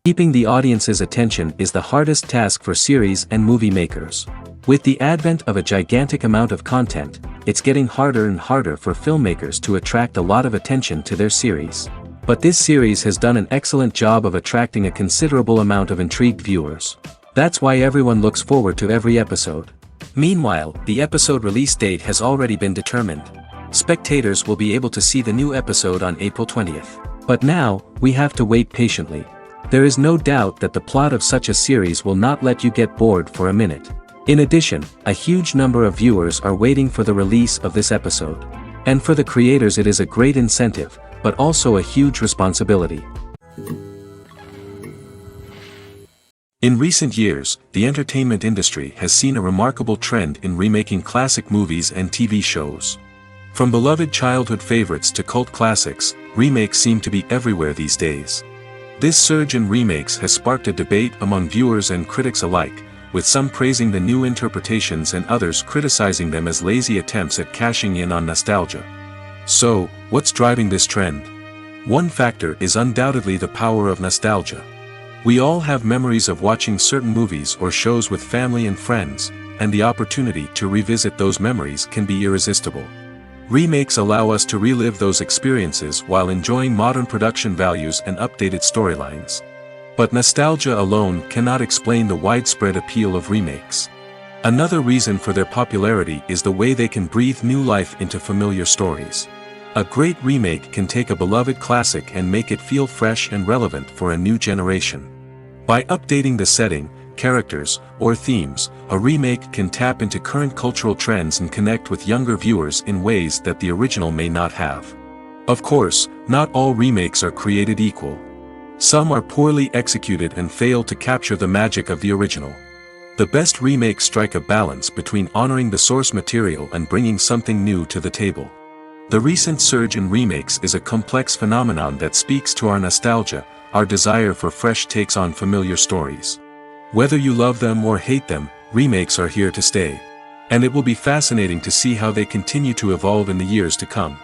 Keeping the audience's attention is the hardest task for series and movie makers. With the advent of a gigantic amount of content, it's getting harder and harder for filmmakers to attract a lot of attention to their series. But this series has done an excellent job of attracting a considerable amount of intrigued viewers. That's why everyone looks forward to every episode. Meanwhile, the episode release date has already been determined. Spectators will be able to see the new episode on April 20th. But now, we have to wait patiently. There is no doubt that the plot of such a series will not let you get bored for a minute. In addition, a huge number of viewers are waiting for the release of this episode. And for the creators it is a great incentive, but also a huge responsibility. In recent years, the entertainment industry has seen a remarkable trend in remaking classic movies and TV shows. From beloved childhood favorites to cult classics, remakes seem to be everywhere these days. This surge in remakes has sparked a debate among viewers and critics alike, with some praising the new interpretations and others criticizing them as lazy attempts at cashing in on nostalgia. So, what's driving this trend? One factor is undoubtedly the power of nostalgia. We all have memories of watching certain movies or shows with family and friends, and the opportunity to revisit those memories can be irresistible. Remakes allow us to relive those experiences while enjoying modern production values and updated storylines. But nostalgia alone cannot explain the widespread appeal of remakes. Another reason for their popularity is the way they can breathe new life into familiar stories. A great remake can take a beloved classic and make it feel fresh and relevant for a new generation. By updating the setting, characters, or themes, a remake can tap into current cultural trends and connect with younger viewers in ways that the original may not have. Of course, not all remakes are created equal. Some are poorly executed and fail to capture the magic of the original. The best remakes strike a balance between honoring the source material and bringing something new to the table. The recent surge in remakes is a complex phenomenon that speaks to our nostalgia, our desire for fresh takes on familiar stories. Whether you love them or hate them, remakes are here to stay. And it will be fascinating to see how they continue to evolve in the years to come.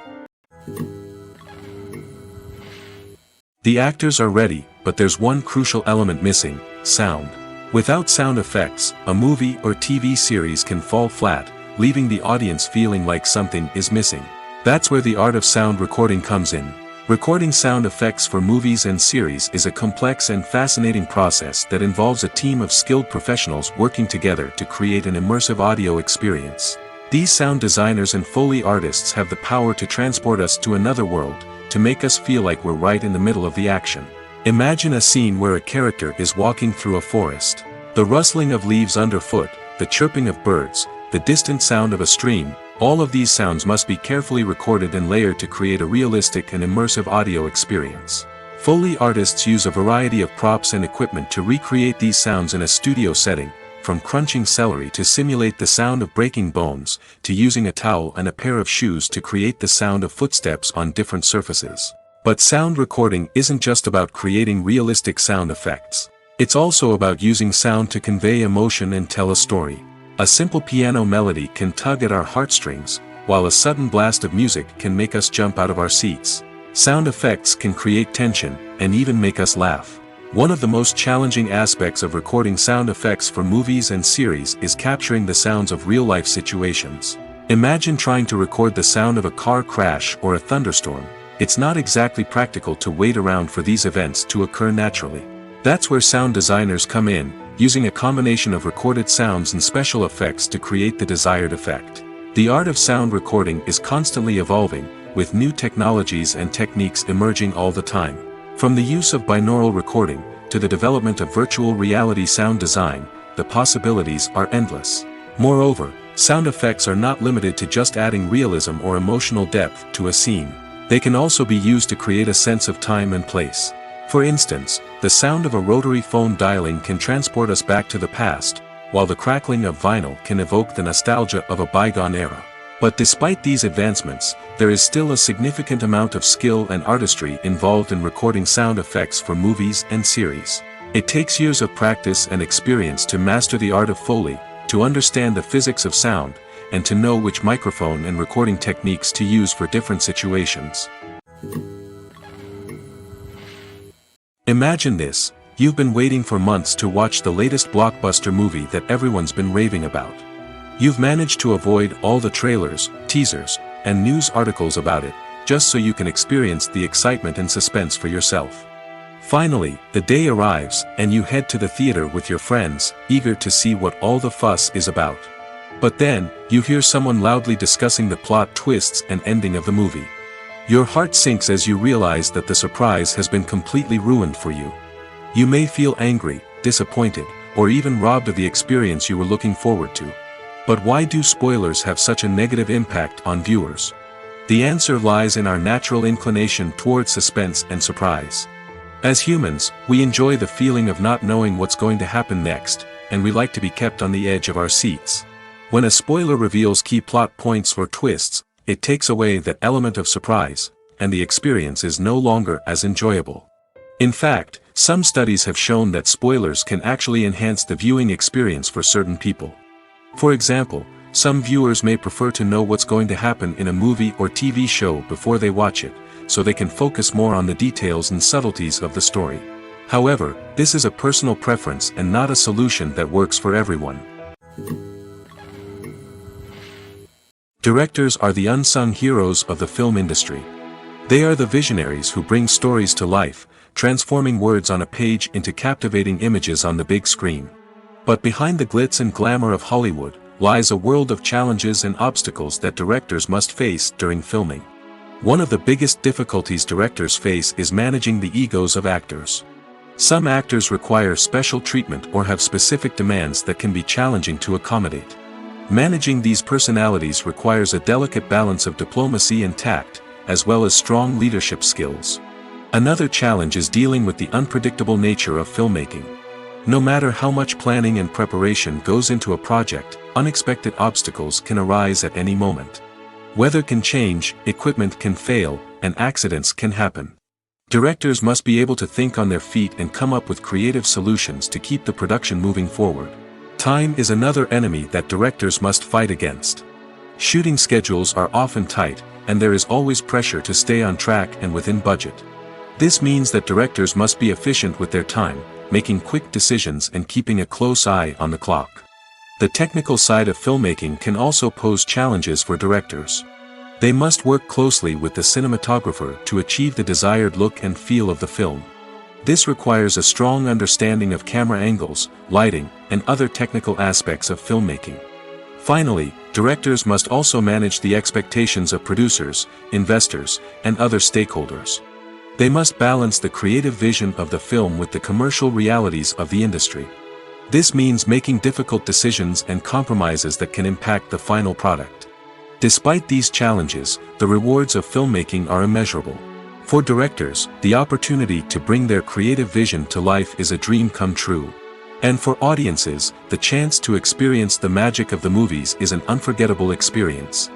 The actors are ready, but there's one crucial element missing: sound. Without sound effects, a movie or TV series can fall flat, leaving the audience feeling like something is missing. That's where the art of sound recording comes in. Recording sound effects for movies and series is a complex and fascinating process that involves a team of skilled professionals working together to create an immersive audio experience. These sound designers and Foley artists have the power to transport us to another world, to make us feel like we're right in the middle of the action. Imagine a scene where a character is walking through a forest. The rustling of leaves underfoot, the chirping of birds, the distant sound of a stream, all of these sounds must be carefully recorded and layered to create a realistic and immersive audio experience. Foley artists use a variety of props and equipment to recreate these sounds in a studio setting, from crunching celery to simulate the sound of breaking bones, to using a towel and a pair of shoes to create the sound of footsteps on different surfaces. But sound recording isn't just about creating realistic sound effects. It's also about using sound to convey emotion and tell a story. A simple piano melody can tug at our heartstrings, while a sudden blast of music can make us jump out of our seats. Sound effects can create tension, and even make us laugh. One of the most challenging aspects of recording sound effects for movies and series is capturing the sounds of real-life situations. Imagine trying to record the sound of a car crash or a thunderstorm. It's not exactly practical to wait around for these events to occur naturally. That's where sound designers come in, using a combination of recorded sounds and special effects to create the desired effect. The art of sound recording is constantly evolving, with new technologies and techniques emerging all the time. From the use of binaural recording, to the development of virtual reality sound design, the possibilities are endless. Moreover, sound effects are not limited to just adding realism or emotional depth to a scene. They can also be used to create a sense of time and place. For instance, the sound of a rotary phone dialing can transport us back to the past, while the crackling of vinyl can evoke the nostalgia of a bygone era. But despite these advancements, there is still a significant amount of skill and artistry involved in recording sound effects for movies and series. It takes years of practice and experience to master the art of Foley, to understand the physics of sound, and to know which microphone and recording techniques to use for different situations. Imagine this: you've been waiting for months to watch the latest blockbuster movie that everyone's been raving about. You've managed to avoid all the trailers, teasers, and news articles about it, just so you can experience the excitement and suspense for yourself. Finally, the day arrives, and you head to the theater with your friends, eager to see what all the fuss is about. But then, you hear someone loudly discussing the plot twists and ending of the movie. Your heart sinks as you realize that the surprise has been completely ruined for you. You may feel angry, disappointed, or even robbed of the experience you were looking forward to. But why do spoilers have such a negative impact on viewers? The answer lies in our natural inclination toward suspense and surprise. As humans, we enjoy the feeling of not knowing what's going to happen next, and we like to be kept on the edge of our seats. When a spoiler reveals key plot points or twists, it takes away that element of surprise, and the experience is no longer as enjoyable. In fact, some studies have shown that spoilers can actually enhance the viewing experience for certain people. For example, some viewers may prefer to know what's going to happen in a movie or TV show before they watch it, so they can focus more on the details and subtleties of the story. However, this is a personal preference and not a solution that works for everyone. Directors are the unsung heroes of the film industry. They are the visionaries who bring stories to life, transforming words on a page into captivating images on the big screen. But behind the glitz and glamour of Hollywood, lies a world of challenges and obstacles that directors must face during filming. One of the biggest difficulties directors face is managing the egos of actors. Some actors require special treatment or have specific demands that can be challenging to accommodate. Managing these personalities requires a delicate balance of diplomacy and tact, as well as strong leadership skills. Another challenge is dealing with the unpredictable nature of filmmaking. No matter how much planning and preparation goes into a project, unexpected obstacles can arise at any moment. Weather can change, equipment can fail, and accidents can happen. Directors must be able to think on their feet and come up with creative solutions to keep the production moving forward. Time is another enemy that directors must fight against. Shooting schedules are often tight, and there is always pressure to stay on track and within budget. This means that directors must be efficient with their time, making quick decisions and keeping a close eye on the clock. The technical side of filmmaking can also pose challenges for directors. They must work closely with the cinematographer to achieve the desired look and feel of the film. This requires a strong understanding of camera angles, lighting, and other technical aspects of filmmaking. Finally, directors must also manage the expectations of producers, investors, and other stakeholders. They must balance the creative vision of the film with the commercial realities of the industry. This means making difficult decisions and compromises that can impact the final product. Despite these challenges, the rewards of filmmaking are immeasurable. For directors, the opportunity to bring their creative vision to life is a dream come true. And for audiences, the chance to experience the magic of the movies is an unforgettable experience.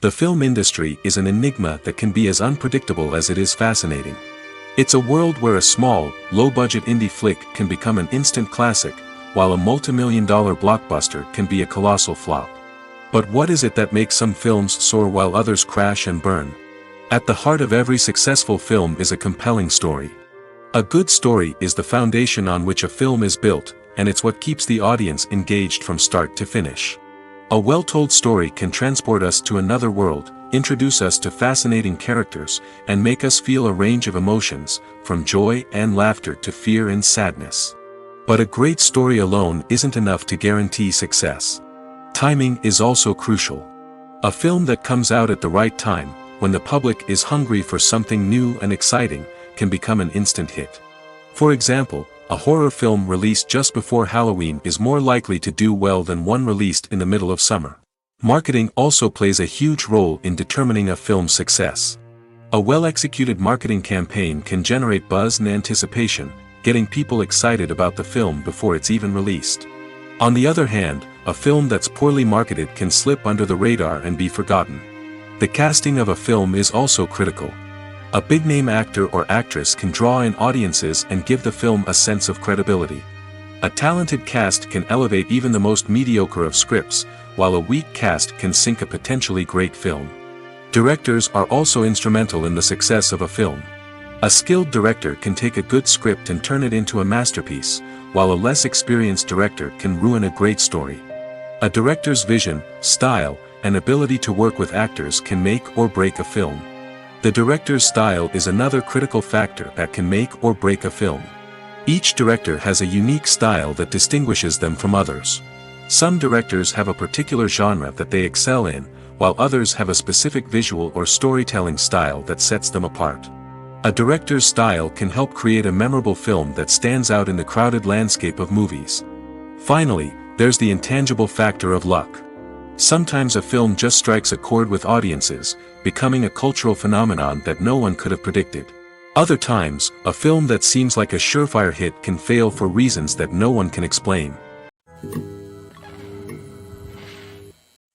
The film industry is an enigma that can be as unpredictable as it is fascinating. It's a world where a small, low-budget indie flick can become an instant classic, while a multi-million-dollar blockbuster can be a colossal flop. But what is it that makes some films soar while others crash and burn? At the heart of every successful film is a compelling story. A good story is the foundation on which a film is built, and it's what keeps the audience engaged from start to finish. A well-told story can transport us to another world, introduce us to fascinating characters, and make us feel a range of emotions, from joy and laughter to fear and sadness. But a great story alone isn't enough to guarantee success. Timing is also crucial. A film that comes out at the right time, when the public is hungry for something new and exciting, can become an instant hit. For example, a horror film released just before Halloween is more likely to do well than one released in the middle of summer. Marketing also plays a huge role in determining a film's success. A well-executed marketing campaign can generate buzz and anticipation, getting people excited about the film before it's even released. On the other hand, a film that's poorly marketed can slip under the radar and be forgotten. The casting of a film is also critical. A big-name actor or actress can draw in audiences and give the film a sense of credibility. A talented cast can elevate even the most mediocre of scripts, while a weak cast can sink a potentially great film. Directors are also instrumental in the success of a film. A skilled director can take a good script and turn it into a masterpiece, while a less experienced director can ruin a great story. A director's vision, style, and ability to work with actors can make or break a film. The director's style is another critical factor that can make or break a film. Each director has a unique style that distinguishes them from others. Some directors have a particular genre that they excel in, while others have a specific visual or storytelling style that sets them apart. A director's style can help create a memorable film that stands out in the crowded landscape of movies. Finally, there's the intangible factor of luck. Sometimes a film just strikes a chord with audiences, becoming a cultural phenomenon that no one could have predicted. Other times, a film that seems like a surefire hit can fail for reasons that no one can explain.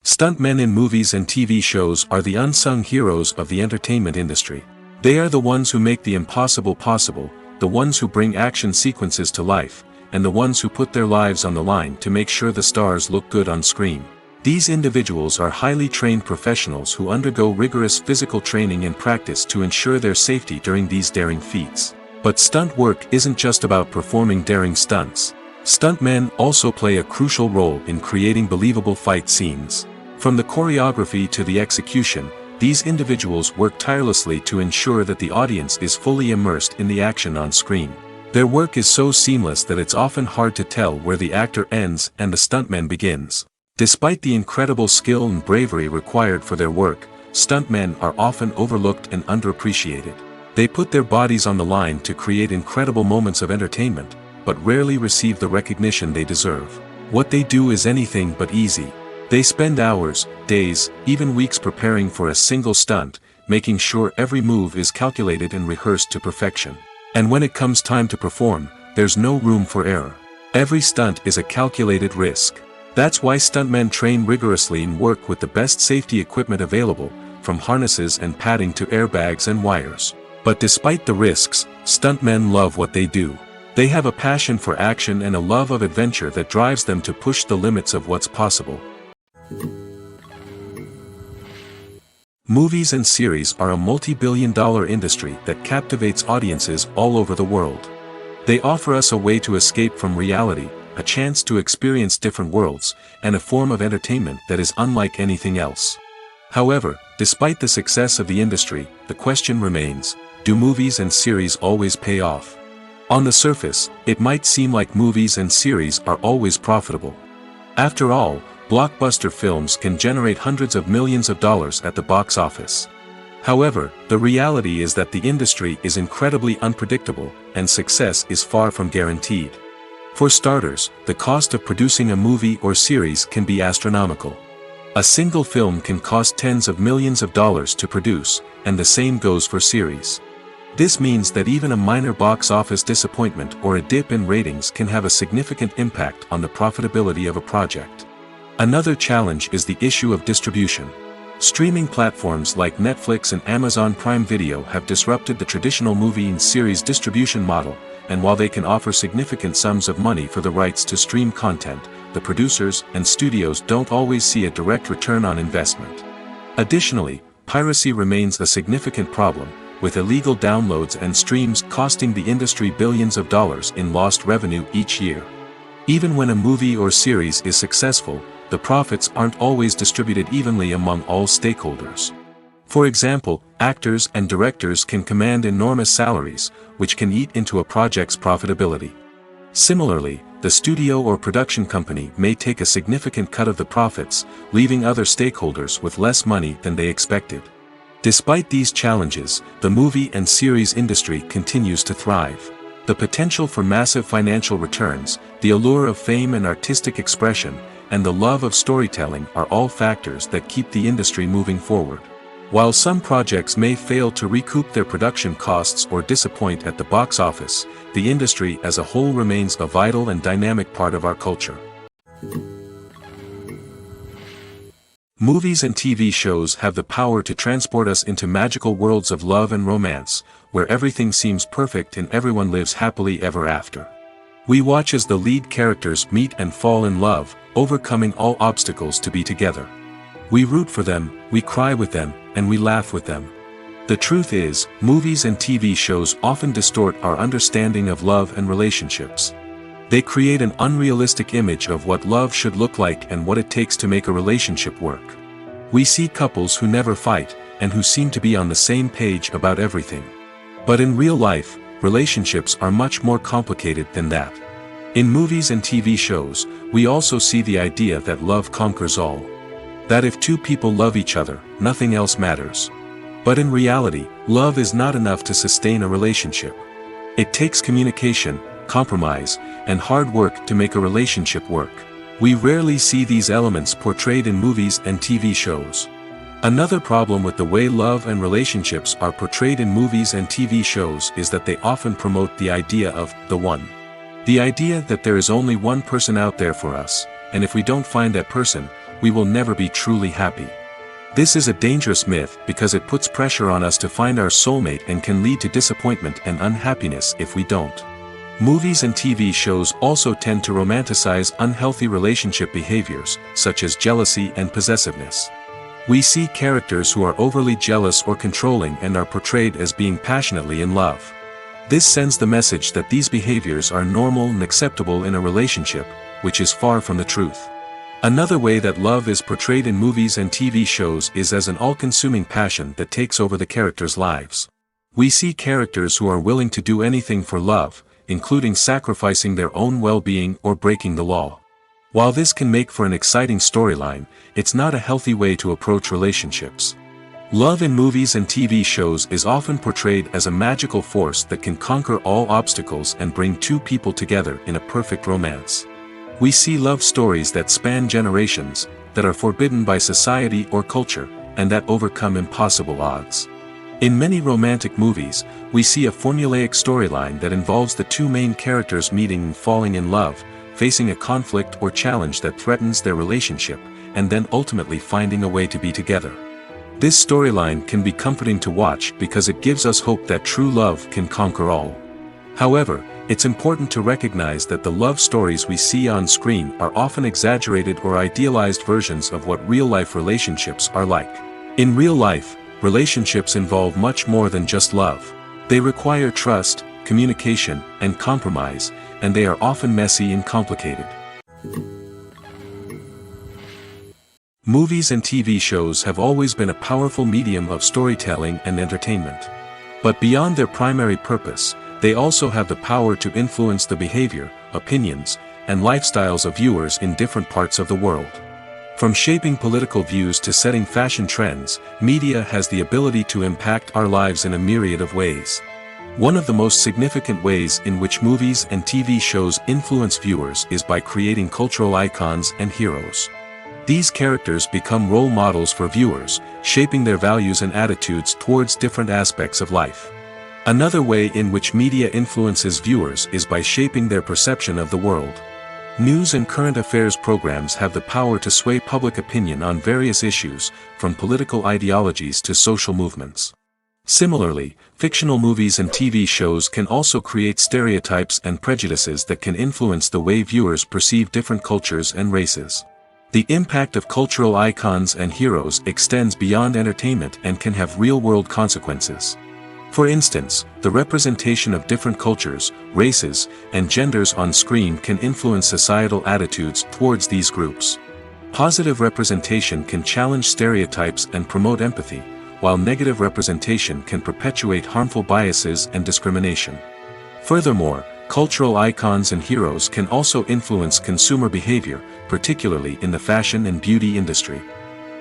Stuntmen in movies and TV shows are the unsung heroes of the entertainment industry. They are the ones who make the impossible possible, the ones who bring action sequences to life, and the ones who put their lives on the line to make sure the stars look good on screen. These individuals are highly trained professionals who undergo rigorous physical training and practice to ensure their safety during these daring feats. But stunt work isn't just about performing daring stunts. Stuntmen also play a crucial role in creating believable fight scenes. From the choreography to the execution, these individuals work tirelessly to ensure that the audience is fully immersed in the action on screen. Their work is so seamless that it's often hard to tell where the actor ends and the stuntman begins. Despite the incredible skill and bravery required for their work, stuntmen are often overlooked and underappreciated. They put their bodies on the line to create incredible moments of entertainment, but rarely receive the recognition they deserve. What they do is anything but easy. They spend hours, days, even weeks preparing for a single stunt, making sure every move is calculated and rehearsed to perfection. And when it comes time to perform, there's no room for error. Every stunt is a calculated risk. That's why stuntmen train rigorously and work with the best safety equipment available, from harnesses and padding to airbags and wires. But despite the risks, stuntmen love what they do. They have a passion for action and a love of adventure that drives them to push the limits of what's possible. Movies and series are a multi-billion-dollar industry that captivates audiences all over the world. They offer us a way to escape from reality, a chance to experience different worlds, and a form of entertainment that is unlike anything else. However, despite the success of the industry, the question remains, do movies and series always pay off? On the surface, it might seem like movies and series are always profitable. After all, blockbuster films can generate hundreds of millions of dollars at the box office. However, the reality is that the industry is incredibly unpredictable, and success is far from guaranteed. For starters, the cost of producing a movie or series can be astronomical. A single film can cost tens of millions of dollars to produce, and the same goes for series. This means that even a minor box office disappointment or a dip in ratings can have a significant impact on the profitability of a project. Another challenge is the issue of distribution. Streaming platforms like Netflix and Amazon Prime Video have disrupted the traditional movie and series distribution model, and while they can offer significant sums of money for the rights to stream content, the producers and studios don't always see a direct return on investment. Additionally, piracy remains a significant problem, with illegal downloads and streams costing the industry billions of dollars in lost revenue each year. Even when a movie or series is successful, the profits aren't always distributed evenly among all stakeholders. For example, actors and directors can command enormous salaries, which can eat into a project's profitability. Similarly, the studio or production company may take a significant cut of the profits, leaving other stakeholders with less money than they expected. Despite these challenges, the movie and series industry continues to thrive. The potential for massive financial returns, the allure of fame and artistic expression, and the love of storytelling are all factors that keep the industry moving forward. While some projects may fail to recoup their production costs or disappoint at the box office, the industry as a whole remains a vital and dynamic part of our culture. Movies and TV shows have the power to transport us into magical worlds of love and romance, where everything seems perfect and everyone lives happily ever after. We watch as the lead characters meet and fall in love, overcoming all obstacles to be together. We root for them, we cry with them, and we laugh with them. The truth is, movies and TV shows often distort our understanding of love and relationships. They create an unrealistic image of what love should look like and what it takes to make a relationship work. We see couples who never fight, and who seem to be on the same page about everything. But in real life, relationships are much more complicated than that. In movies and TV shows, we also see the idea that love conquers all. That if two people love each other, nothing else matters. But in reality, love is not enough to sustain a relationship. It takes communication, compromise, and hard work to make a relationship work. We rarely see these elements portrayed in movies and TV shows. Another problem with the way love and relationships are portrayed in movies and TV shows is that they often promote the idea of the one. The idea that there is only one person out there for us, and if we don't find that person, we will never be truly happy. This is a dangerous myth because it puts pressure on us to find our soulmate and can lead to disappointment and unhappiness if we don't. Movies and TV shows also tend to romanticize unhealthy relationship behaviors, such as jealousy and possessiveness. We see characters who are overly jealous or controlling and are portrayed as being passionately in love. This sends the message that these behaviors are normal and acceptable in a relationship, which is far from the truth. Another way that love is portrayed in movies and TV shows is as an all-consuming passion that takes over the characters' lives. We see characters who are willing to do anything for love, including sacrificing their own well-being or breaking the law. While this can make for an exciting storyline, it's not a healthy way to approach relationships. Love in movies and TV shows is often portrayed as a magical force that can conquer all obstacles and bring two people together in a perfect romance. We see love stories that span generations, that are forbidden by society or culture, and that overcome impossible odds. In many romantic movies, we see a formulaic storyline that involves the two main characters meeting and falling in love, facing a conflict or challenge that threatens their relationship, and then ultimately finding a way to be together. This storyline can be comforting to watch because it gives us hope that true love can conquer all. However, it's important to recognize that the love stories we see on screen are often exaggerated or idealized versions of what real-life relationships are like. In real life, relationships involve much more than just love. They require trust, communication, and compromise, and they are often messy and complicated. Movies and TV shows have always been a powerful medium of storytelling and entertainment. But beyond their primary purpose, they also have the power to influence the behavior, opinions, and lifestyles of viewers in different parts of the world. From shaping political views to setting fashion trends, media has the ability to impact our lives in a myriad of ways. One of the most significant ways in which movies and TV shows influence viewers is by creating cultural icons and heroes. These characters become role models for viewers, shaping their values and attitudes towards different aspects of life. Another way in which media influences viewers is by shaping their perception of the world. News and current affairs programs have the power to sway public opinion on various issues, from political ideologies to social movements. Similarly, fictional movies and TV shows can also create stereotypes and prejudices that can influence the way viewers perceive different cultures and races. The impact of cultural icons and heroes extends beyond entertainment and can have real-world consequences. For instance, the representation of different cultures, races, and genders on screen can influence societal attitudes towards these groups. Positive representation can challenge stereotypes and promote empathy, while negative representation can perpetuate harmful biases and discrimination. Furthermore, cultural icons and heroes can also influence consumer behavior, particularly in the fashion and beauty industry.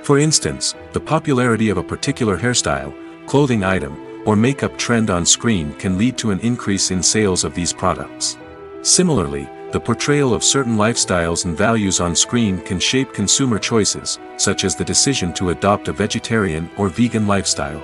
For instance, the popularity of a particular hairstyle, clothing item, or makeup trend on screen can lead to an increase in sales of these products. Similarly, the portrayal of certain lifestyles and values on screen can shape consumer choices, such as the decision to adopt a vegetarian or vegan lifestyle.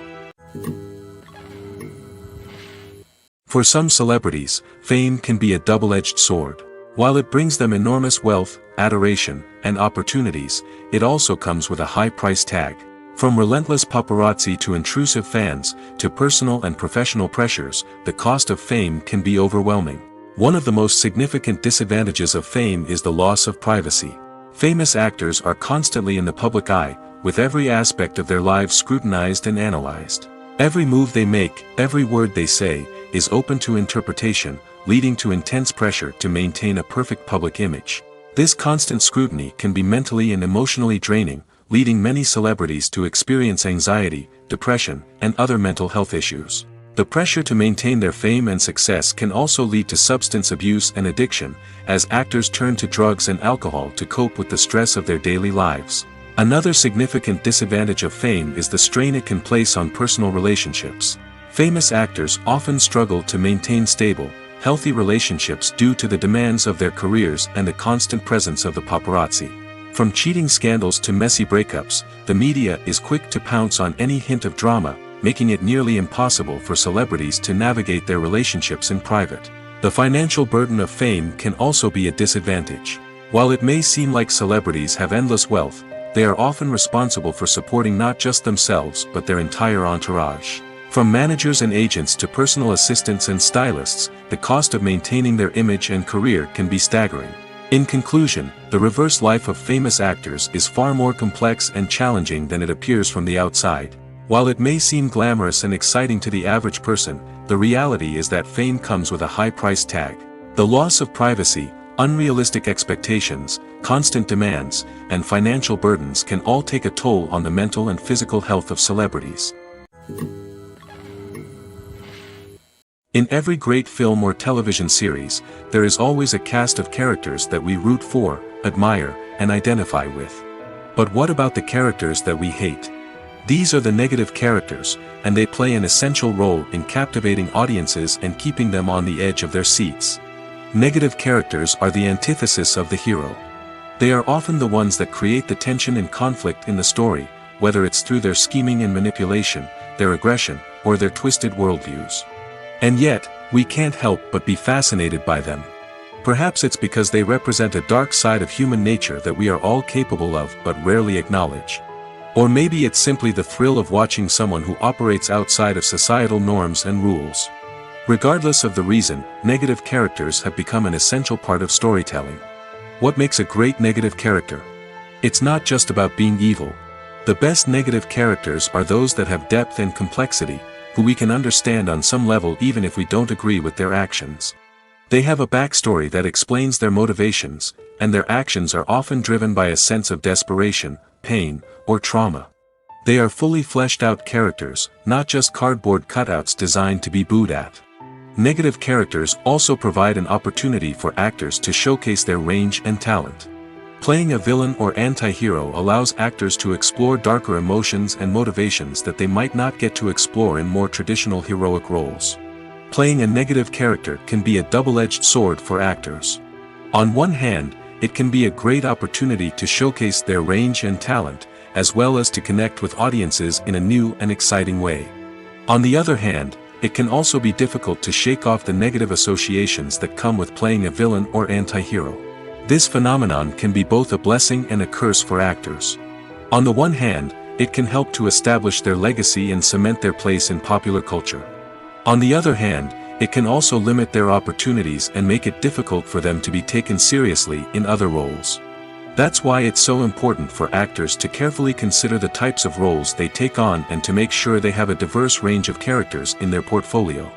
For some celebrities, fame can be a double-edged sword. While it brings them enormous wealth, adoration, and opportunities, it also comes with a high price tag. From relentless paparazzi to intrusive fans, to personal and professional pressures, the cost of fame can be overwhelming. One of the most significant disadvantages of fame is the loss of privacy. Famous actors are constantly in the public eye, with every aspect of their lives scrutinized and analyzed. Every move they make, every word they say, is open to interpretation, leading to intense pressure to maintain a perfect public image. This constant scrutiny can be mentally and emotionally draining, leading many celebrities to experience anxiety, depression, and other mental health issues. The pressure to maintain their fame and success can also lead to substance abuse and addiction, as actors turn to drugs and alcohol to cope with the stress of their daily lives. Another significant disadvantage of fame is the strain it can place on personal relationships. Famous actors often struggle to maintain stable, healthy relationships due to the demands of their careers and the constant presence of the paparazzi. From cheating scandals to messy breakups, the media is quick to pounce on any hint of drama, making it nearly impossible for celebrities to navigate their relationships in private. The financial burden of fame can also be a disadvantage. While it may seem like celebrities have endless wealth, they are often responsible for supporting not just themselves but their entire entourage. From managers and agents to personal assistants and stylists, the cost of maintaining their image and career can be staggering. In conclusion, the reverse life of famous actors is far more complex and challenging than it appears from the outside. While it may seem glamorous and exciting to the average person, the reality is that fame comes with a high price tag. The loss of privacy, unrealistic expectations, constant demands, and financial burdens can all take a toll on the mental and physical health of celebrities. In every great film or television series, there is always a cast of characters that we root for, admire, and identify with. But what about the characters that we hate? These are the negative characters, and they play an essential role in captivating audiences and keeping them on the edge of their seats. Negative characters are the antithesis of the hero. They are often the ones that create the tension and conflict in the story, whether it's through their scheming and manipulation, their aggression, or their twisted worldviews. And yet, we can't help but be fascinated by them. Perhaps it's because they represent a dark side of human nature that we are all capable of but rarely acknowledge. Or maybe it's simply the thrill of watching someone who operates outside of societal norms and rules. Regardless of the reason, negative characters have become an essential part of storytelling. What makes a great negative character? It's not just about being evil. The best negative characters are those that have depth and complexity, who we can understand on some level even if we don't agree with their actions. They have a backstory that explains their motivations, and their actions are often driven by a sense of desperation, pain, or trauma. They are fully fleshed out characters, not just cardboard cutouts designed to be booed at. Negative characters also provide an opportunity for actors to showcase their range and talent. Playing a villain or anti-hero allows actors to explore darker emotions and motivations that they might not get to explore in more traditional heroic roles. Playing a negative character can be a double-edged sword for actors. On one hand, it can be a great opportunity to showcase their range and talent, as well as to connect with audiences in a new and exciting way. On the other hand, it can also be difficult to shake off the negative associations that come with playing a villain or anti-hero. This phenomenon can be both a blessing and a curse for actors. On the one hand, it can help to establish their legacy and cement their place in popular culture. On the other hand, it can also limit their opportunities and make it difficult for them to be taken seriously in other roles. That's why it's so important for actors to carefully consider the types of roles they take on and to make sure they have a diverse range of characters in their portfolio.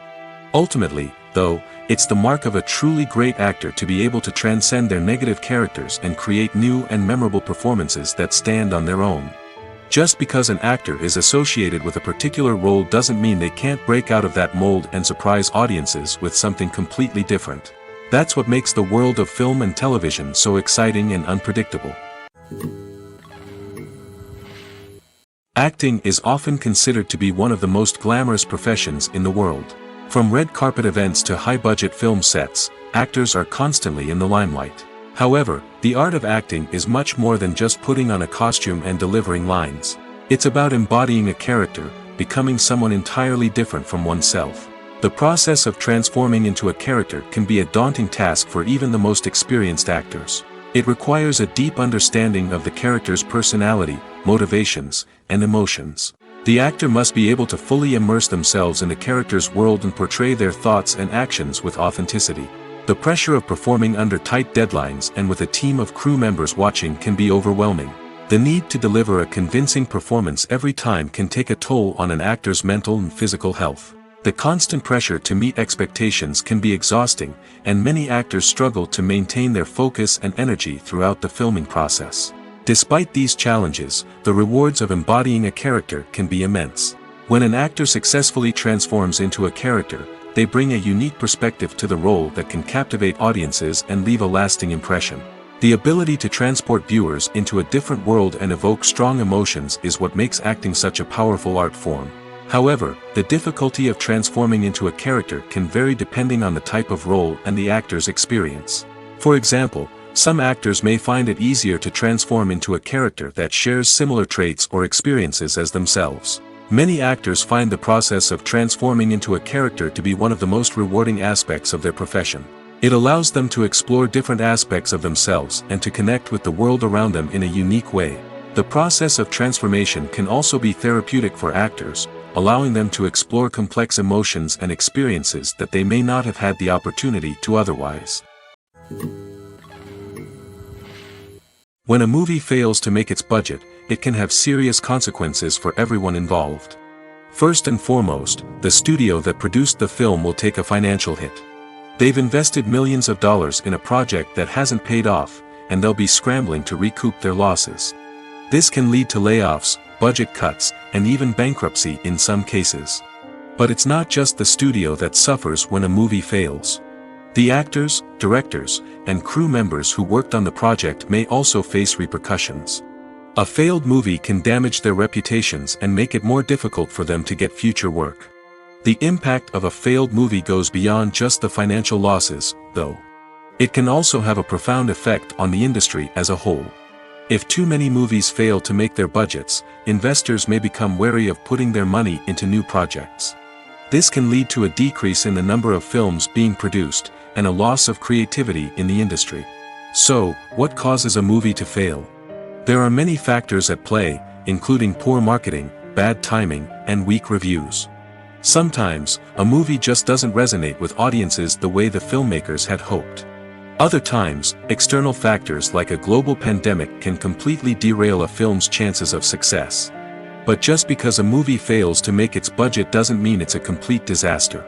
Ultimately, though, it's the mark of a truly great actor to be able to transcend their negative characters and create new and memorable performances that stand on their own. Just because an actor is associated with a particular role doesn't mean they can't break out of that mold and surprise audiences with something completely different. That's what makes the world of film and television so exciting and unpredictable. Acting is often considered to be one of the most glamorous professions in the world. From red carpet events to high-budget film sets, actors are constantly in the limelight. However, the art of acting is much more than just putting on a costume and delivering lines. It's about embodying a character, becoming someone entirely different from oneself. The process of transforming into a character can be a daunting task for even the most experienced actors. It requires a deep understanding of the character's personality, motivations, and emotions. The actor must be able to fully immerse themselves in the character's world and portray their thoughts and actions with authenticity. The pressure of performing under tight deadlines and with a team of crew members watching can be overwhelming. The need to deliver a convincing performance every time can take a toll on an actor's mental and physical health. The constant pressure to meet expectations can be exhausting, and many actors struggle to maintain their focus and energy throughout the filming process. Despite these challenges, the rewards of embodying a character can be immense. When an actor successfully transforms into a character, they bring a unique perspective to the role that can captivate audiences and leave a lasting impression. The ability to transport viewers into a different world and evoke strong emotions is what makes acting such a powerful art form. However, the difficulty of transforming into a character can vary depending on the type of role and the actor's experience. For example, some actors may find it easier to transform into a character that shares similar traits or experiences as themselves. Many actors find the process of transforming into a character to be one of the most rewarding aspects of their profession. It allows them to explore different aspects of themselves and to connect with the world around them in a unique way. The process of transformation can also be therapeutic for actors, allowing them to explore complex emotions and experiences that they may not have had the opportunity to otherwise. When a movie fails to make its budget, it can have serious consequences for everyone involved. First and foremost, the studio that produced the film will take a financial hit. They've invested millions of dollars in a project that hasn't paid off, and they'll be scrambling to recoup their losses. This can lead to layoffs, budget cuts, and even bankruptcy in some cases. But it's not just the studio that suffers when a movie fails. The actors, directors, and crew members who worked on the project may also face repercussions. A failed movie can damage their reputations and make it more difficult for them to get future work. The impact of a failed movie goes beyond just the financial losses, though. It can also have a profound effect on the industry as a whole. If too many movies fail to make their budgets, investors may become wary of putting their money into new projects. This can lead to a decrease in the number of films being produced, and a loss of creativity in the industry. So, what causes a movie to fail? There are many factors at play, including poor marketing, bad timing, and weak reviews. Sometimes, a movie just doesn't resonate with audiences the way the filmmakers had hoped. Other times, external factors like a global pandemic can completely derail a film's chances of success. But just because a movie fails to make its budget doesn't mean it's a complete disaster.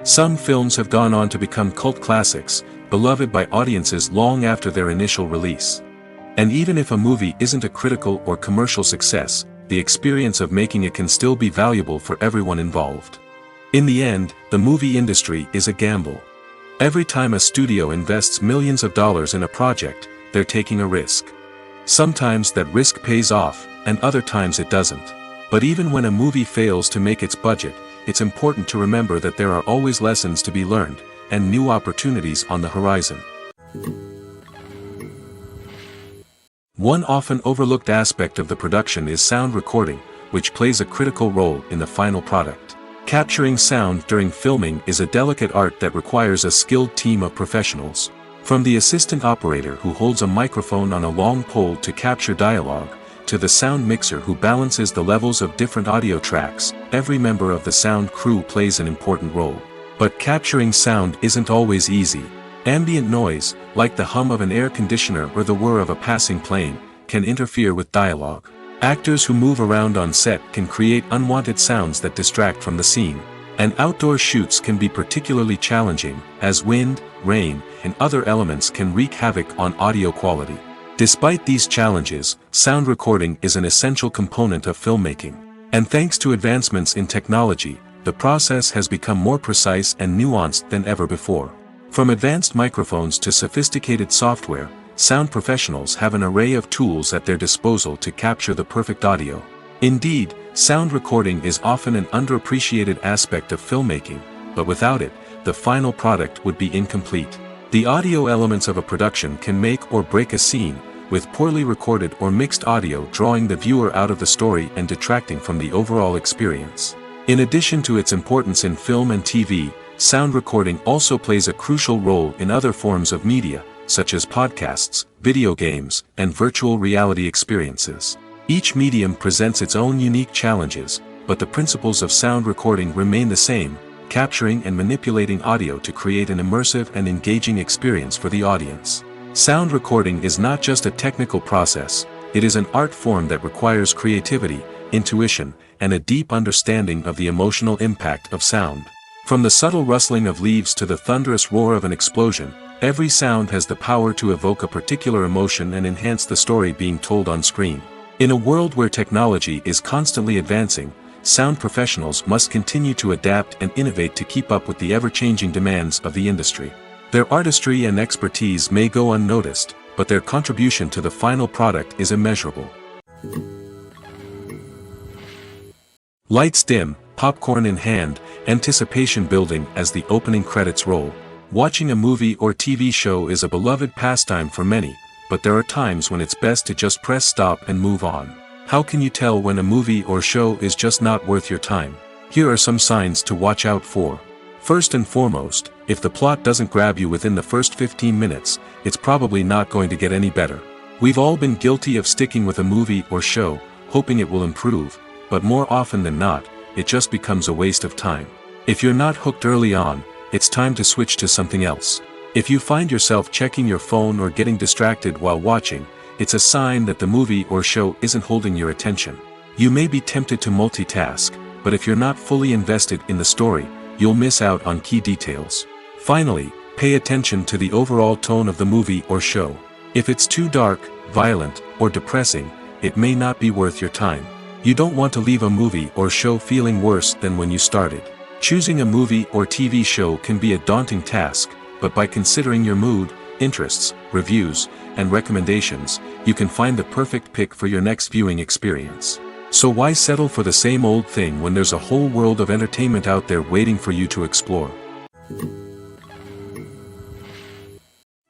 Some films have gone on to become cult classics, beloved by audiences long after their initial release. And even if a movie isn't a critical or commercial success, the experience of making it can still be valuable for everyone involved. In the end, the movie industry is a gamble. Every time a studio invests millions of dollars in a project, they're taking a risk. Sometimes that risk pays off, and other times it doesn't. But even when a movie fails to make its budget, it's important to remember that there are always lessons to be learned, and new opportunities on the horizon. One often overlooked aspect of the production is sound recording, which plays a critical role in the final product. Capturing sound during filming is a delicate art that requires a skilled team of professionals. From the assistant operator who holds a microphone on a long pole to capture dialogue, to the sound mixer who balances the levels of different audio tracks, every member of the sound crew plays an important role. But capturing sound isn't always easy. Ambient noise, like the hum of an air conditioner or the whir of a passing plane, can interfere with dialogue. Actors who move around on set can create unwanted sounds that distract from the scene. And outdoor shoots can be particularly challenging, as wind, rain, and other elements can wreak havoc on audio quality. Despite these challenges, sound recording is an essential component of filmmaking. And thanks to advancements in technology, the process has become more precise and nuanced than ever before. From advanced microphones to sophisticated software, sound professionals have an array of tools at their disposal to capture the perfect audio. Indeed, sound recording is often an underappreciated aspect of filmmaking, but without it, the final product would be incomplete. The audio elements of a production can make or break a scene, with poorly recorded or mixed audio drawing the viewer out of the story and detracting from the overall experience. In addition to its importance in film and TV, sound recording also plays a crucial role in other forms of media, such as podcasts, video games, and virtual reality experiences. Each medium presents its own unique challenges, but the principles of sound recording remain the same: capturing and manipulating audio to create an immersive and engaging experience for the audience. Sound recording is not just a technical process, it is an art form that requires creativity, intuition, and a deep understanding of the emotional impact of sound. From the subtle rustling of leaves to the thunderous roar of an explosion, every sound has the power to evoke a particular emotion and enhance the story being told on screen. In a world where technology is constantly advancing, sound professionals must continue to adapt and innovate to keep up with the ever-changing demands of the industry. Their artistry and expertise may go unnoticed, but their contribution to the final product is immeasurable. Lights dim, popcorn in hand, anticipation building as the opening credits roll. Watching a movie or TV show is a beloved pastime for many, but there are times when it's best to just press stop and move on. How can you tell when a movie or show is just not worth your time? Here are some signs to watch out for. First and foremost, if the plot doesn't grab you within the first 15 minutes, it's probably not going to get any better. We've all been guilty of sticking with a movie or show, hoping it will improve, but more often than not, it just becomes a waste of time. If you're not hooked early on, it's time to switch to something else. If you find yourself checking your phone or getting distracted while watching, it's a sign that the movie or show isn't holding your attention. You may be tempted to multitask, but if you're not fully invested in the story, you'll miss out on key details. Finally, pay attention to the overall tone of the movie or show. If it's too dark, violent, or depressing, it may not be worth your time. You don't want to leave a movie or show feeling worse than when you started. Choosing a movie or TV show can be a daunting task, but by considering your mood, interests, reviews, and recommendations, you can find the perfect pick for your next viewing experience. So why settle for the same old thing when there's a whole world of entertainment out there waiting for you to explore?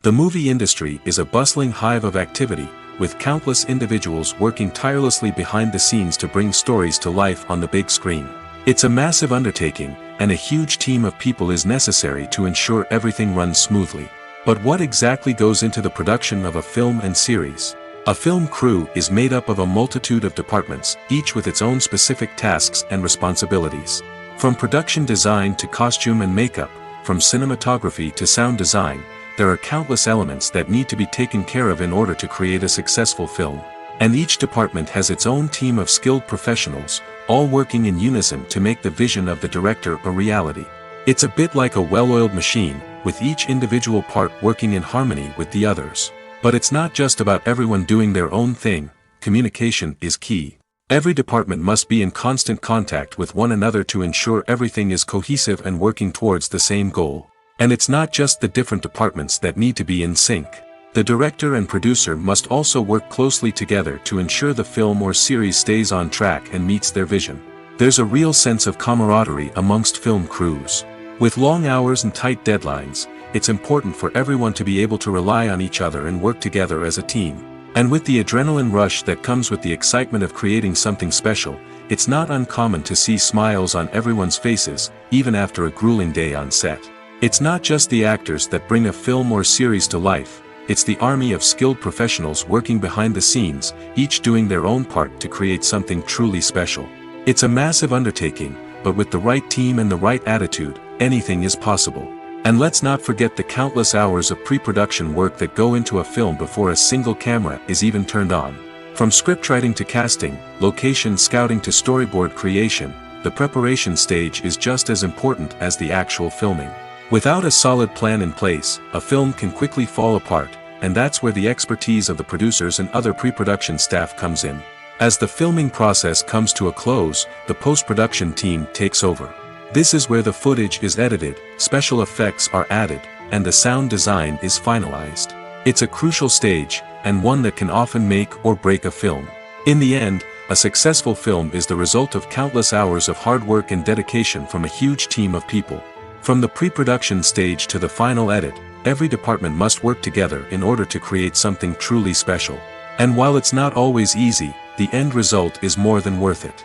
The movie industry is a bustling hive of activity, with countless individuals working tirelessly behind the scenes to bring stories to life on the big screen. It's a massive undertaking, and a huge team of people is necessary to ensure everything runs smoothly. But what exactly goes into the production of a film and series? A film crew is made up of a multitude of departments, each with its own specific tasks and responsibilities. From production design to costume and makeup, from cinematography to sound design, there are countless elements that need to be taken care of in order to create a successful film. And each department has its own team of skilled professionals, all working in unison to make the vision of the director a reality. It's a bit like a well-oiled machine, with each individual part working in harmony with the others. But it's not just about everyone doing their own thing. Communication is key. Every department must be in constant contact with one another to ensure everything is cohesive and working towards the same goal. And it's not just the different departments that need to be in sync. The director and producer must also work closely together to ensure the film or series stays on track and meets their vision. There's a real sense of camaraderie amongst film crews. With long hours and tight deadlines, it's important for everyone to be able to rely on each other and work together as a team. And with the adrenaline rush that comes with the excitement of creating something special, it's not uncommon to see smiles on everyone's faces, even after a grueling day on set. It's not just the actors that bring a film or series to life, it's the army of skilled professionals working behind the scenes, each doing their own part to create something truly special. It's a massive undertaking, but with the right team and the right attitude, anything is possible. And let's not forget the countless hours of pre-production work that go into a film before a single camera is even turned on. From scriptwriting to casting, location scouting to storyboard creation, the preparation stage is just as important as the actual filming. Without a solid plan in place, a film can quickly fall apart, and that's where the expertise of the producers and other pre-production staff comes in. As the filming process comes to a close, the post-production team takes over. This is where the footage is edited, special effects are added, and the sound design is finalized. It's a crucial stage, and one that can often make or break a film. In the end, a successful film is the result of countless hours of hard work and dedication from a huge team of people. From the pre-production stage to the final edit, every department must work together in order to create something truly special. And while it's not always easy, the end result is more than worth it.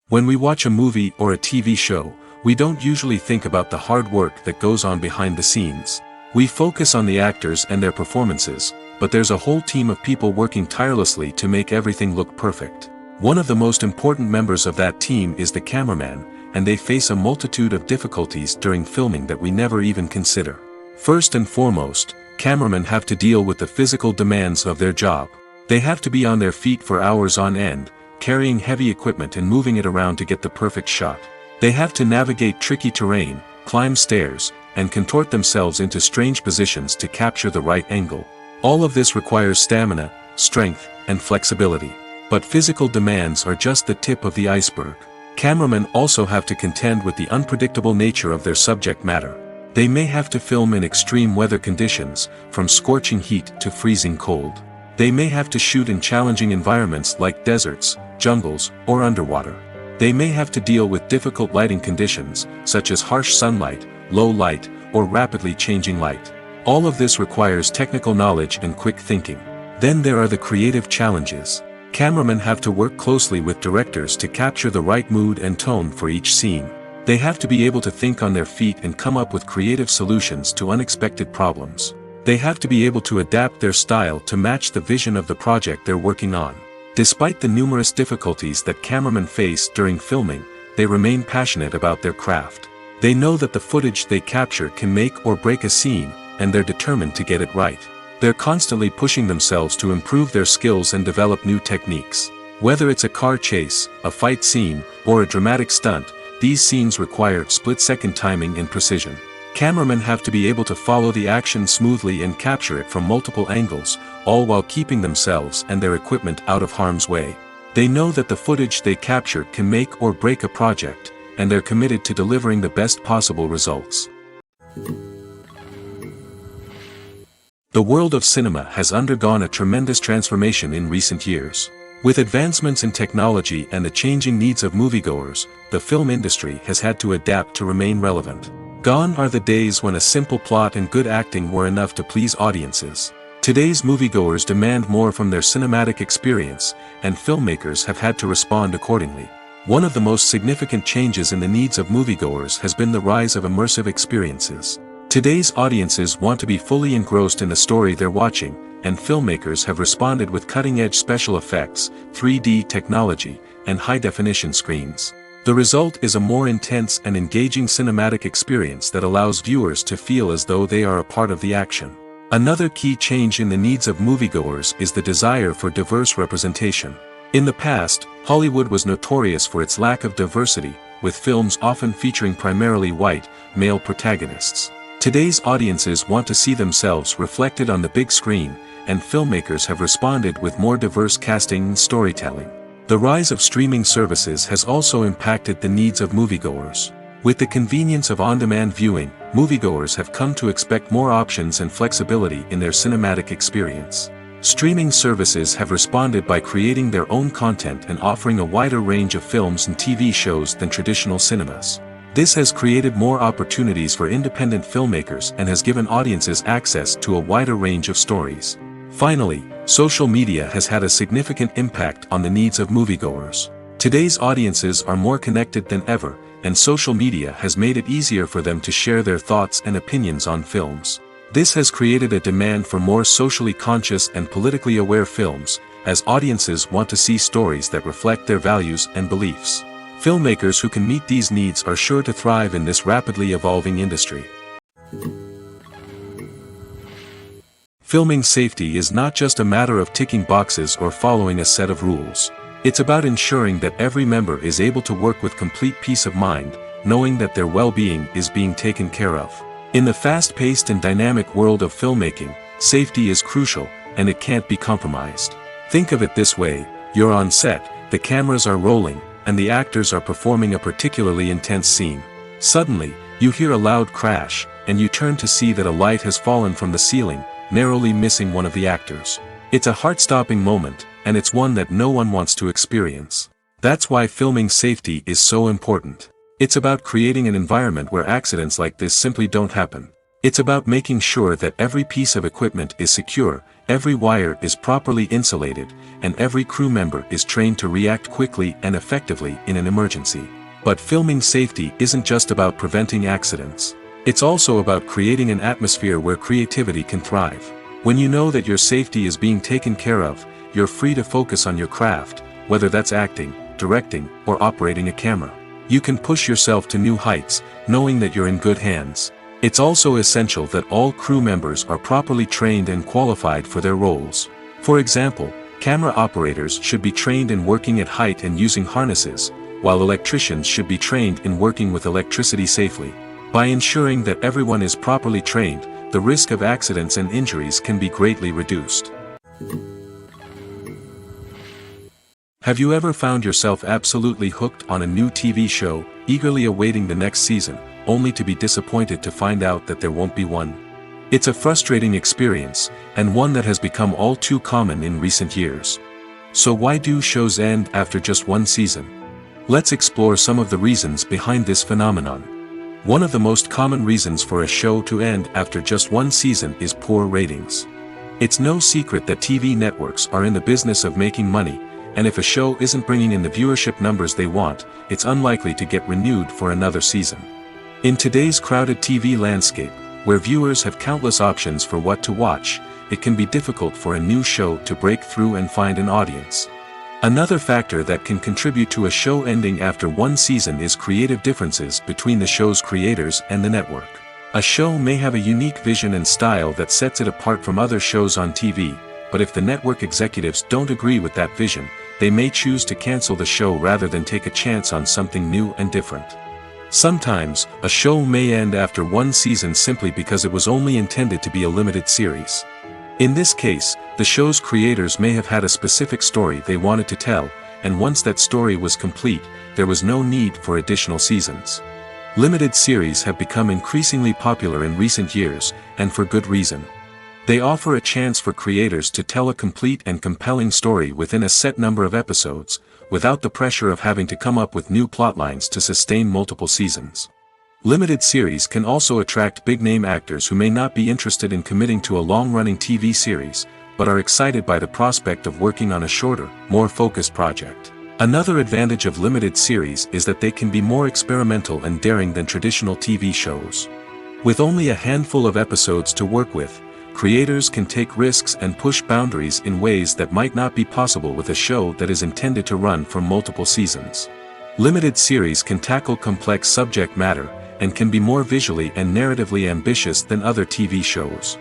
When we watch a movie or a TV show, we don't usually think about the hard work that goes on behind the scenes. We focus on the actors and their performances, but there's a whole team of people working tirelessly to make everything look perfect. One of the most important members of that team is the cameraman, and they face a multitude of difficulties during filming that we never even consider. First and foremost, cameramen have to deal with the physical demands of their job. They have to be on their feet for hours on end, carrying heavy equipment and moving it around to get the perfect shot. They have to navigate tricky terrain, climb stairs, and contort themselves into strange positions to capture the right angle. All of this requires stamina, strength, and flexibility. But physical demands are just the tip of the iceberg. Cameramen also have to contend with the unpredictable nature of their subject matter. They may have to film in extreme weather conditions, from scorching heat to freezing cold. They may have to shoot in challenging environments like deserts, jungles, or underwater. They may have to deal with difficult lighting conditions, such as harsh sunlight, low light, or rapidly changing light. All of this requires technical knowledge and quick thinking. Then there are the creative challenges. Cameramen have to work closely with directors to capture the right mood and tone for each scene. They have to be able to think on their feet and come up with creative solutions to unexpected problems. They have to be able to adapt their style to match the vision of the project they're working on. Despite the numerous difficulties that cameramen face during filming, they remain passionate about their craft. They know that the footage they capture can make or break a scene, and they're determined to get it right. They're constantly pushing themselves to improve their skills and develop new techniques. Whether it's a car chase, a fight scene, or a dramatic stunt, these scenes require split-second timing and precision. Cameramen have to be able to follow the action smoothly and capture it from multiple angles, all while keeping themselves and their equipment out of harm's way. They know that the footage they capture can make or break a project, and they're committed to delivering the best possible results. The world of cinema has undergone a tremendous transformation in recent years. With advancements in technology and the changing needs of moviegoers, the film industry has had to adapt to remain relevant. Gone are the days when a simple plot and good acting were enough to please audiences. Today's moviegoers demand more from their cinematic experience, and filmmakers have had to respond accordingly. One of the most significant changes in the needs of moviegoers has been the rise of immersive experiences. Today's audiences want to be fully engrossed in the story they're watching, and filmmakers have responded with cutting-edge special effects, 3D technology, and high-definition screens. The result is a more intense and engaging cinematic experience that allows viewers to feel as though they are a part of the action. Another key change in the needs of moviegoers is the desire for diverse representation. In the past, Hollywood was notorious for its lack of diversity, with films often featuring primarily white, male protagonists. Today's audiences want to see themselves reflected on the big screen, and filmmakers have responded with more diverse casting and storytelling. The rise of streaming services has also impacted the needs of moviegoers. With the convenience of on-demand viewing, moviegoers have come to expect more options and flexibility in their cinematic experience. Streaming services have responded by creating their own content and offering a wider range of films and TV shows than traditional cinemas. This has created more opportunities for independent filmmakers and has given audiences access to a wider range of stories. Finally, social media has had a significant impact on the needs of moviegoers. Today's audiences are more connected than ever, and social media has made it easier for them to share their thoughts and opinions on films. This has created a demand for more socially conscious and politically aware films, as audiences want to see stories that reflect their values and beliefs. Filmmakers who can meet these needs are sure to thrive in this rapidly evolving industry. Filming safety is not just a matter of ticking boxes or following a set of rules. It's about ensuring that every member is able to work with complete peace of mind, knowing that their well-being is being taken care of. In the fast-paced and dynamic world of filmmaking, safety is crucial, and it can't be compromised. Think of it this way: you're on set, the cameras are rolling, and the actors are performing a particularly intense scene. Suddenly, you hear a loud crash, and you turn to see that a light has fallen from the ceiling, narrowly missing one of the actors. It's a heart-stopping moment, and it's one that no one wants to experience. That's why filming safety is so important. It's about creating an environment where accidents like this simply don't happen. It's about making sure that every piece of equipment is secure, every wire is properly insulated, and every crew member is trained to react quickly and effectively in an emergency. But filming safety isn't just about preventing accidents. It's also about creating an atmosphere where creativity can thrive. When you know that your safety is being taken care of, you're free to focus on your craft, whether that's acting, directing, or operating a camera. You can push yourself to new heights, knowing that you're in good hands. It's also essential that all crew members are properly trained and qualified for their roles. For example, camera operators should be trained in working at height and using harnesses, while electricians should be trained in working with electricity safely. By ensuring that everyone is properly trained, the risk of accidents and injuries can be greatly reduced. Have you ever found yourself absolutely hooked on a new TV show, eagerly awaiting the next season, only to be disappointed to find out that there won't be one? It's a frustrating experience, and one that has become all too common in recent years. So why do shows end after just one season? Let's explore some of the reasons behind this phenomenon. One of the most common reasons for a show to end after just one season is poor ratings. It's no secret that TV networks are in the business of making money, and if a show isn't bringing in the viewership numbers they want, it's unlikely to get renewed for another season. In today's crowded TV landscape, where viewers have countless options for what to watch, it can be difficult for a new show to break through and find an audience. Another factor that can contribute to a show ending after one season is creative differences between the show's creators and the network. A show may have a unique vision and style that sets it apart from other shows on TV, but if the network executives don't agree with that vision, they may choose to cancel the show rather than take a chance on something new and different. Sometimes, a show may end after one season simply because it was only intended to be a limited series. In this case, the show's creators may have had a specific story they wanted to tell, and once that story was complete, there was no need for additional seasons. Limited series have become increasingly popular in recent years, and for good reason. They offer a chance for creators to tell a complete and compelling story within a set number of episodes, without the pressure of having to come up with new plotlines to sustain multiple seasons. Limited series can also attract big-name actors who may not be interested in committing to a long-running TV series, but are excited by the prospect of working on a shorter, more focused project. Another advantage of limited series is that they can be more experimental and daring than traditional TV shows. With only a handful of episodes to work with, creators can take risks and push boundaries in ways that might not be possible with a show that is intended to run for multiple seasons. Limited series can tackle complex subject matter, and can be more visually and narratively ambitious than other TV shows.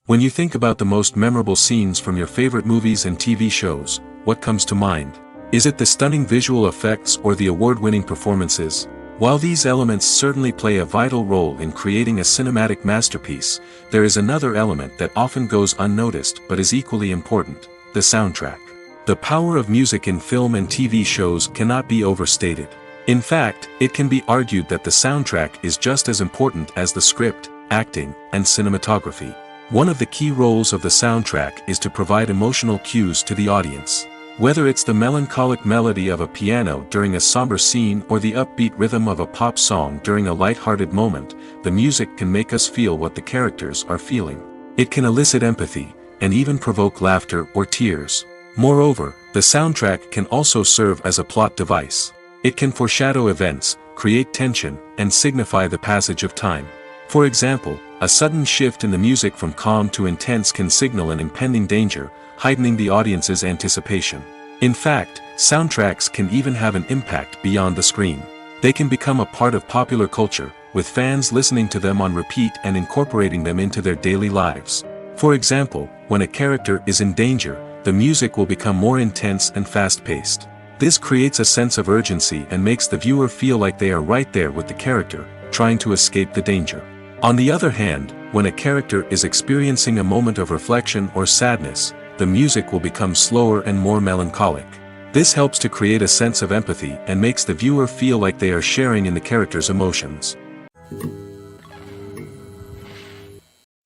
When you think about the most memorable scenes from your favorite movies and TV shows, what comes to mind? Is it the stunning visual effects or the award-winning performances? While these elements certainly play a vital role in creating a cinematic masterpiece, there is another element that often goes unnoticed but is equally important: the soundtrack. The power of music in film and TV shows cannot be overstated. In fact, it can be argued that the soundtrack is just as important as the script, acting, and cinematography. One of the key roles of the soundtrack is to provide emotional cues to the audience. Whether it's the melancholic melody of a piano during a somber scene or the upbeat rhythm of a pop song during a light-hearted moment, the music can make us feel what the characters are feeling. It can elicit empathy, and even provoke laughter or tears. Moreover, the soundtrack can also serve as a plot device. It can foreshadow events, create tension, and signify the passage of time. For example, a sudden shift in the music from calm to intense can signal an impending danger, heightening the audience's anticipation. In fact, soundtracks can even have an impact beyond the screen. They can become a part of popular culture, with fans listening to them on repeat and incorporating them into their daily lives. For example, when a character is in danger, the music will become more intense and fast-paced. This creates a sense of urgency and makes the viewer feel like they are right there with the character, trying to escape the danger. On the other hand, when a character is experiencing a moment of reflection or sadness, the music will become slower and more melancholic. This helps to create a sense of empathy and makes the viewer feel like they are sharing in the character's emotions.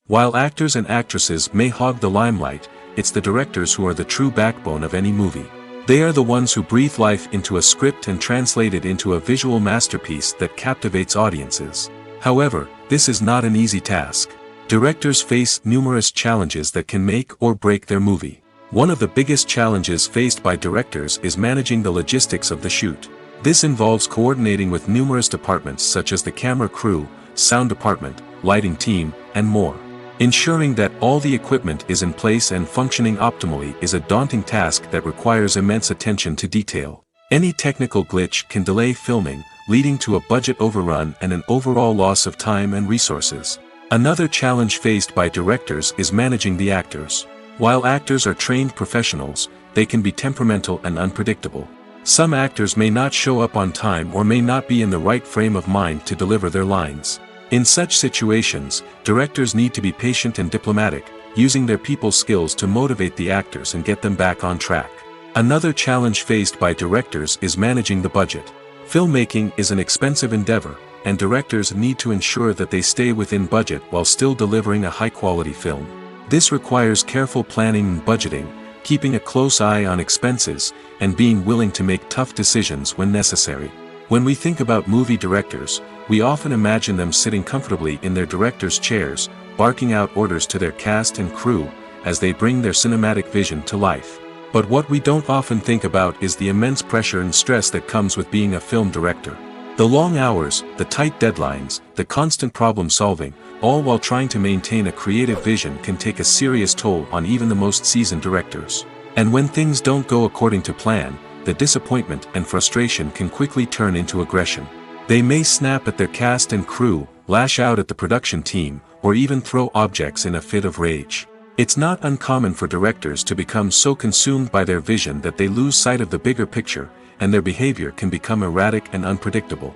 While actors and actresses may hog the limelight, it's the directors who are the true backbone of any movie. They are the ones who breathe life into a script and translate it into a visual masterpiece that captivates audiences. However, this is not an easy task. Directors face numerous challenges that can make or break their movie. One of the biggest challenges faced by directors is managing the logistics of the shoot. This involves coordinating with numerous departments such as the camera crew, sound department, lighting team, and more. Ensuring that all the equipment is in place and functioning optimally is a daunting task that requires immense attention to detail. Any technical glitch can delay filming, leading to a budget overrun and an overall loss of time and resources. Another challenge faced by directors is managing the actors. While actors are trained professionals, they can be temperamental and unpredictable. Some actors may not show up on time or may not be in the right frame of mind to deliver their lines. In such situations, directors need to be patient and diplomatic, using their people skills to motivate the actors and get them back on track. Another challenge faced by directors is managing the budget. Filmmaking is an expensive endeavor, and directors need to ensure that they stay within budget while still delivering a high-quality film. This requires careful planning and budgeting, keeping a close eye on expenses, and being willing to make tough decisions when necessary. When we think about movie directors, we often imagine them sitting comfortably in their director's chairs, barking out orders to their cast and crew, as they bring their cinematic vision to life. But what we don't often think about is the immense pressure and stress that comes with being a film director. The long hours, the tight deadlines, the constant problem solving, all while trying to maintain a creative vision can take a serious toll on even the most seasoned directors. And when things don't go according to plan, the disappointment and frustration can quickly turn into aggression. They may snap at their cast and crew, lash out at the production team, or even throw objects in a fit of rage. It's not uncommon for directors to become so consumed by their vision that they lose sight of the bigger picture, and their behavior can become erratic and unpredictable.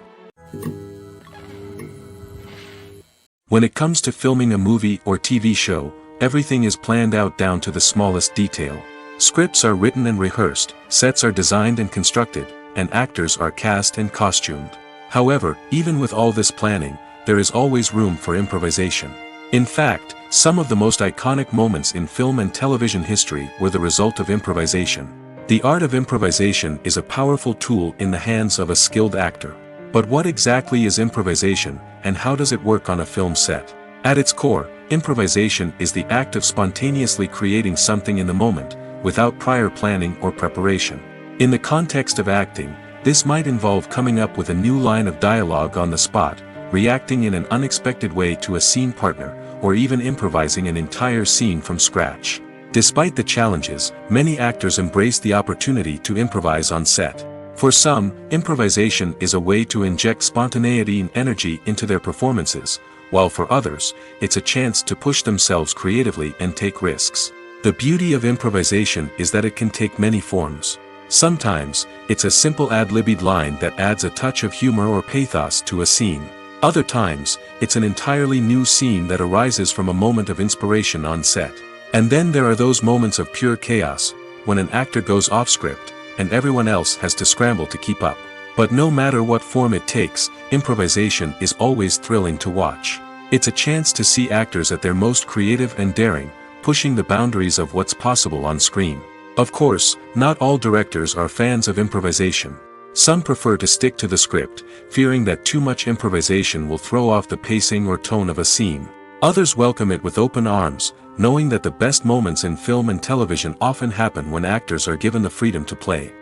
When it comes to filming a movie or TV show, everything is planned out down to the smallest detail. Scripts are written and rehearsed, sets are designed and constructed, and actors are cast and costumed. However, even with all this planning, there is always room for improvisation. In fact, some of the most iconic moments in film and television history were the result of improvisation. The art of improvisation is a powerful tool in the hands of a skilled actor. But what exactly is improvisation, and how does it work on a film set? At its core, improvisation is the act of spontaneously creating something in the moment, without prior planning or preparation. In the context of acting, this might involve coming up with a new line of dialogue on the spot, reacting in an unexpected way to a scene partner, or even improvising an entire scene from scratch. Despite the challenges, many actors embrace the opportunity to improvise on set. For some, improvisation is a way to inject spontaneity and energy into their performances, while for others, it's a chance to push themselves creatively and take risks. The beauty of improvisation is that it can take many forms. Sometimes, it's a simple ad-libbed line that adds a touch of humor or pathos to a scene. Other times, it's an entirely new scene that arises from a moment of inspiration on set. And then there are those moments of pure chaos, when an actor goes off script, and everyone else has to scramble to keep up. But no matter what form it takes, improvisation is always thrilling to watch. It's a chance to see actors at their most creative and daring, pushing the boundaries of what's possible on screen. Of course, not all directors are fans of improvisation. Some prefer to stick to the script, fearing that too much improvisation will throw off the pacing or tone of a scene. Others welcome it with open arms, knowing that the best moments in film and television often happen when actors are given the freedom to play.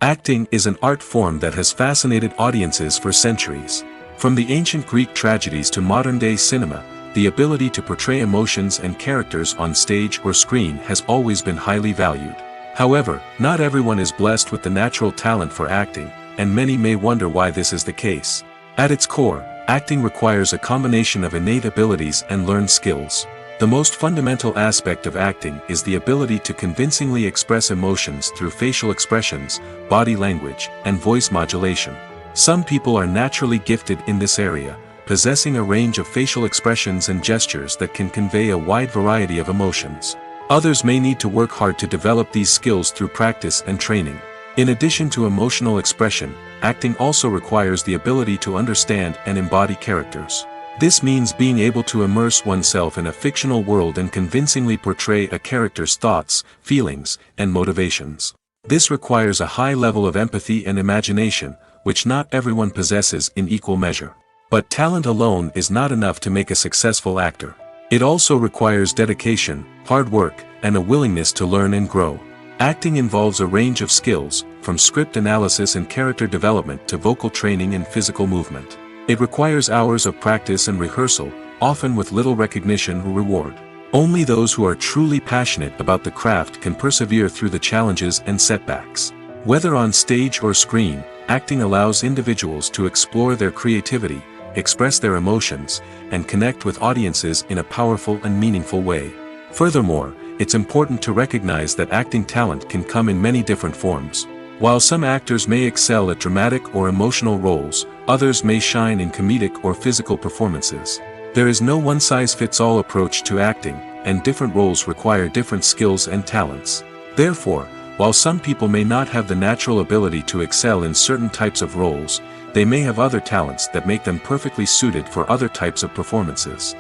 Acting is an art form that has fascinated audiences for centuries. From the ancient Greek tragedies to modern-day cinema, the ability to portray emotions and characters on stage or screen has always been highly valued. However, not everyone is blessed with the natural talent for acting, and many may wonder why this is the case. At its core, acting requires a combination of innate abilities and learned skills. The most fundamental aspect of acting is the ability to convincingly express emotions through facial expressions, body language, and voice modulation. Some people are naturally gifted in this area, possessing a range of facial expressions and gestures that can convey a wide variety of emotions. Others may need to work hard to develop these skills through practice and training. In addition to emotional expression, acting also requires the ability to understand and embody characters. This means being able to immerse oneself in a fictional world and convincingly portray a character's thoughts, feelings, and motivations. This requires a high level of empathy and imagination, which not everyone possesses in equal measure. But talent alone is not enough to make a successful actor. It also requires dedication, hard work, and a willingness to learn and grow. Acting involves a range of skills, from script analysis and character development to vocal training and physical movement. It requires hours of practice and rehearsal, often with little recognition or reward. Only those who are truly passionate about the craft can persevere through the challenges and setbacks. Whether on stage or screen, acting allows individuals to explore their creativity, express their emotions, and connect with audiences in a powerful and meaningful way. Furthermore, it's important to recognize that acting talent can come in many different forms. While some actors may excel at dramatic or emotional roles, others may shine in comedic or physical performances. There is no one-size-fits-all approach to acting, and different roles require different skills and talents. Therefore, while some people may not have the natural ability to excel in certain types of roles, they may have other talents that make them perfectly suited for other types of performances.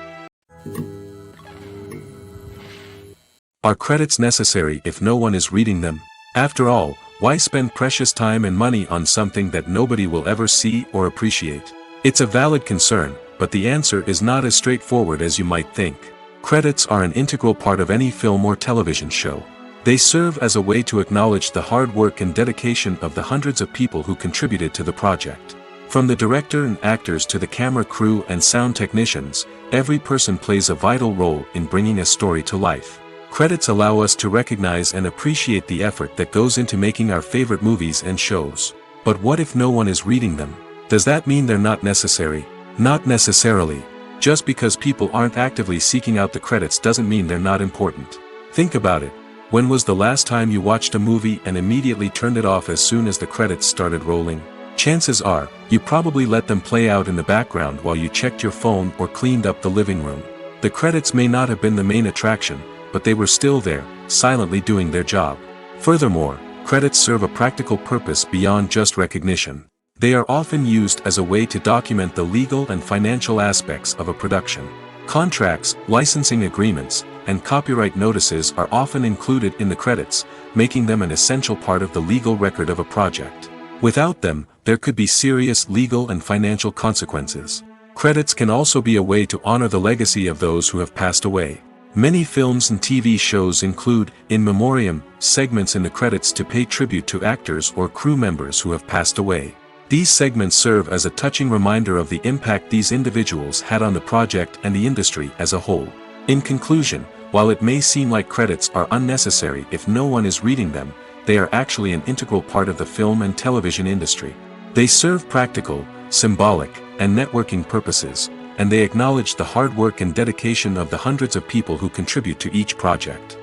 Are credits necessary if no one is reading them? After all, why spend precious time and money on something that nobody will ever see or appreciate? It's a valid concern, but the answer is not as straightforward as you might think. Credits are an integral part of any film or television show. They serve as a way to acknowledge the hard work and dedication of the hundreds of people who contributed to the project. From the director and actors to the camera crew and sound technicians, every person plays a vital role in bringing a story to life. Credits allow us to recognize and appreciate the effort that goes into making our favorite movies and shows. But what if no one is reading them? Does that mean they're not necessary? Not necessarily. Just because people aren't actively seeking out the credits doesn't mean they're not important. Think about it. When was the last time you watched a movie and immediately turned it off as soon as the credits started rolling? Chances are, you probably let them play out in the background while you checked your phone or cleaned up the living room. The credits may not have been the main attraction, but they were still there, silently doing their job. Furthermore, credits serve a practical purpose beyond just recognition. They are often used as a way to document the legal and financial aspects of a production. Contracts, licensing agreements, and copyright notices are often included in the credits, making them an essential part of the legal record of a project. Without them, there could be serious legal and financial consequences. Credits can also be a way to honor the legacy of those who have passed away. Many films and TV shows include, in memoriam, segments in the credits to pay tribute to actors or crew members who have passed away. These segments serve as a touching reminder of the impact these individuals had on the project and the industry as a whole. In conclusion, while it may seem like credits are unnecessary if no one is reading them, they are actually an integral part of the film and television industry. They serve practical, symbolic, and networking purposes, and they acknowledge the hard work and dedication of the hundreds of people who contribute to each project.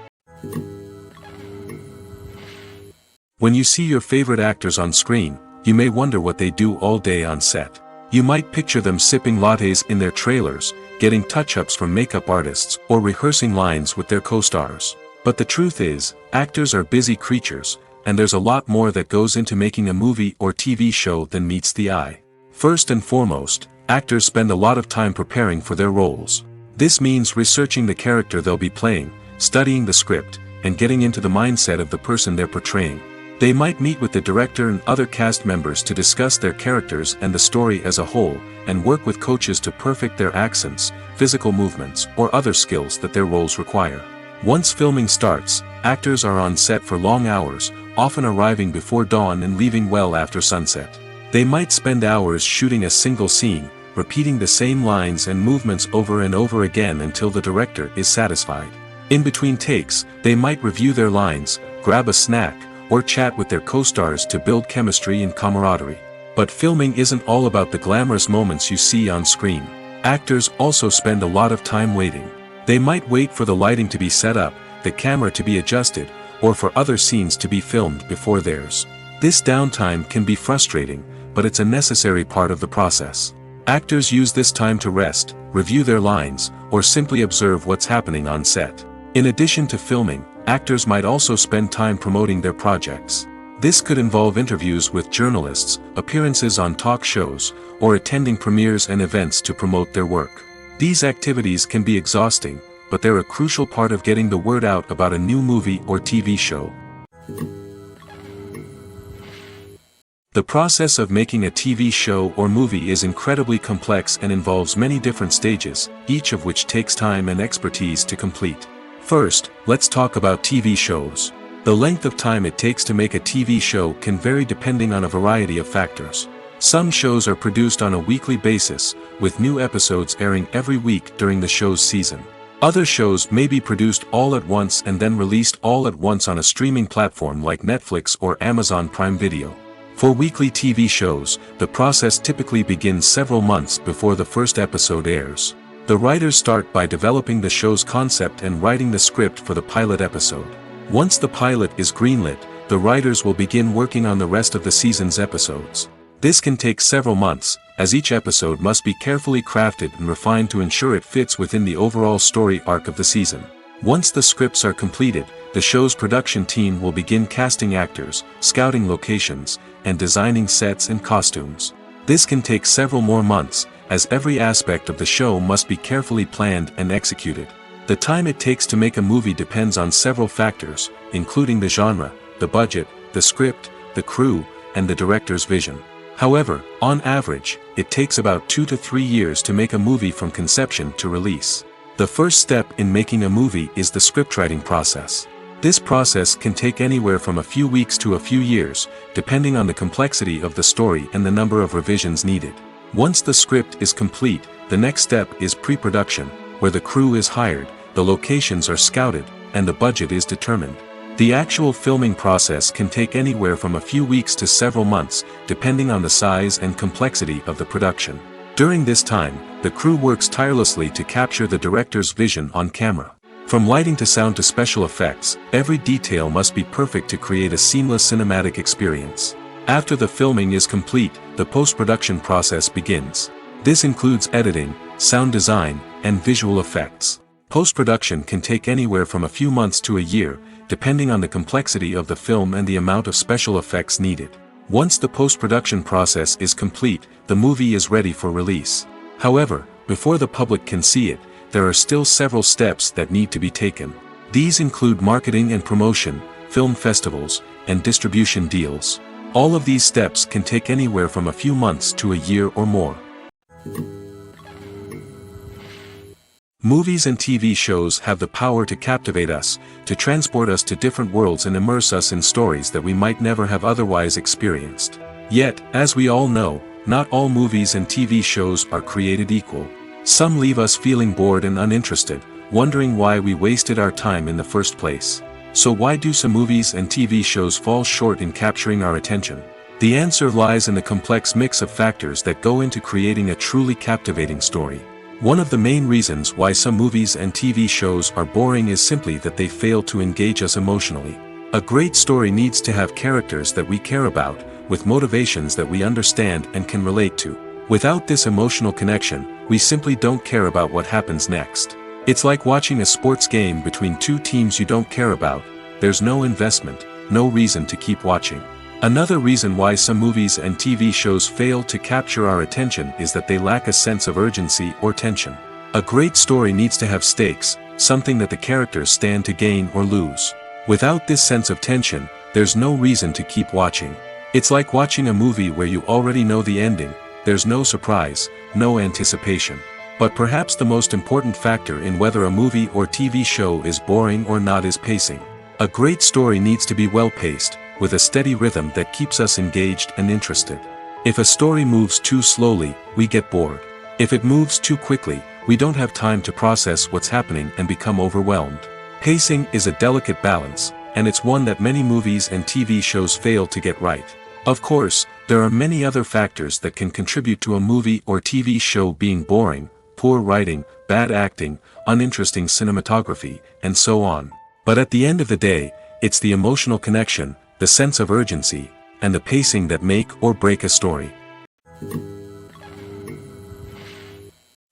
When you see your favorite actors on screen, you may wonder what they do all day on set. You might picture them sipping lattes in their trailers, getting touch-ups from makeup artists, or rehearsing lines with their co-stars. But the truth is, actors are busy creatures, and there's a lot more that goes into making a movie or TV show than meets the eye. First and foremost, actors spend a lot of time preparing for their roles. This means researching the character they'll be playing, studying the script, and getting into the mindset of the person they're portraying. They might meet with the director and other cast members to discuss their characters and the story as a whole, and work with coaches to perfect their accents, physical movements, or other skills that their roles require. Once filming starts, actors are on set for long hours, often arriving before dawn and leaving well after sunset. They might spend hours shooting a single scene, repeating the same lines and movements over and over again until the director is satisfied. In between takes, they might review their lines, grab a snack, or chat with their co-stars to build chemistry and camaraderie. But filming isn't all about the glamorous moments you see on screen. Actors also spend a lot of time waiting. They might wait for the lighting to be set up, the camera to be adjusted, or for other scenes to be filmed before theirs. This downtime can be frustrating, but it's a necessary part of the process. Actors use this time to rest, review their lines, or simply observe what's happening on set. In addition to filming, actors might also spend time promoting their projects. This could involve interviews with journalists, appearances on talk shows, or attending premieres and events to promote their work. These activities can be exhausting, but they're a crucial part of getting the word out about a new movie or TV show. The process of making a TV show or movie is incredibly complex and involves many different stages, each of which takes time and expertise to complete. First, let's talk about TV shows. The length of time it takes to make a TV show can vary depending on a variety of factors. Some shows are produced on a weekly basis, with new episodes airing every week during the show's season. Other shows may be produced all at once and then released all at once on a streaming platform like Netflix or Amazon Prime Video. For weekly TV shows, the process typically begins several months before the first episode airs. The writers start by developing the show's concept and writing the script for the pilot episode. Once the pilot is greenlit, the writers will begin working on the rest of the season's episodes. This can take several months, as each episode must be carefully crafted and refined to ensure it fits within the overall story arc of the season. Once the scripts are completed, the show's production team will begin casting actors, scouting locations, and designing sets and costumes. This can take several more months, as every aspect of the show must be carefully planned and executed. The time it takes to make a movie depends on several factors, including the genre, the budget, the script, the crew, and the director's vision. However, on average, it takes about 2 to 3 years to make a movie from conception to release. The first step in making a movie is the scriptwriting process. This process can take anywhere from a few weeks to a few years, depending on the complexity of the story and the number of revisions needed. Once the script is complete, the next step is pre-production, where the crew is hired, the locations are scouted, and the budget is determined. The actual filming process can take anywhere from a few weeks to several months, depending on the size and complexity of the production. During this time, the crew works tirelessly to capture the director's vision on camera. From lighting to sound to special effects, every detail must be perfect to create a seamless cinematic experience. After the filming is complete, the post-production process begins. This includes editing, sound design, and visual effects. Post-production can take anywhere from a few months to a year, depending on the complexity of the film and the amount of special effects needed. Once the post-production process is complete, the movie is ready for release. However, before the public can see it, there are still several steps that need to be taken. These include marketing and promotion, film festivals, and distribution deals. All of these steps can take anywhere from a few months to a year or more. Movies and TV shows have the power to captivate us, to transport us to different worlds and immerse us in stories that we might never have otherwise experienced. Yet, as we all know, not all movies and TV shows are created equal. Some leave us feeling bored and uninterested, wondering why we wasted our time in the first place. So why do some movies and TV shows fall short in capturing our attention? The answer lies in the complex mix of factors that go into creating a truly captivating story. One of the main reasons why some movies and TV shows are boring is simply that they fail to engage us emotionally. A great story needs to have characters that we care about, with motivations that we understand and can relate to. Without this emotional connection, we simply don't care about what happens next. It's like watching a sports game between two teams you don't care about. There's no investment, no reason to keep watching. Another reason why some movies and TV shows fail to capture our attention is that they lack a sense of urgency or tension. A great story needs to have stakes, something that the characters stand to gain or lose. Without this sense of tension, there's no reason to keep watching. It's like watching a movie where you already know the ending. There's no surprise, no anticipation. But perhaps the most important factor in whether a movie or TV show is boring or not is pacing. A great story needs to be well-paced, with a steady rhythm that keeps us engaged and interested. If a story moves too slowly, we get bored. If it moves too quickly, we don't have time to process what's happening and become overwhelmed. Pacing is a delicate balance, and it's one that many movies and TV shows fail to get right. Of course, there are many other factors that can contribute to a movie or TV show being boring: poor writing, bad acting, uninteresting cinematography, and so on. But at the end of the day, it's the emotional connection, the sense of urgency, and the pacing that make or break a story.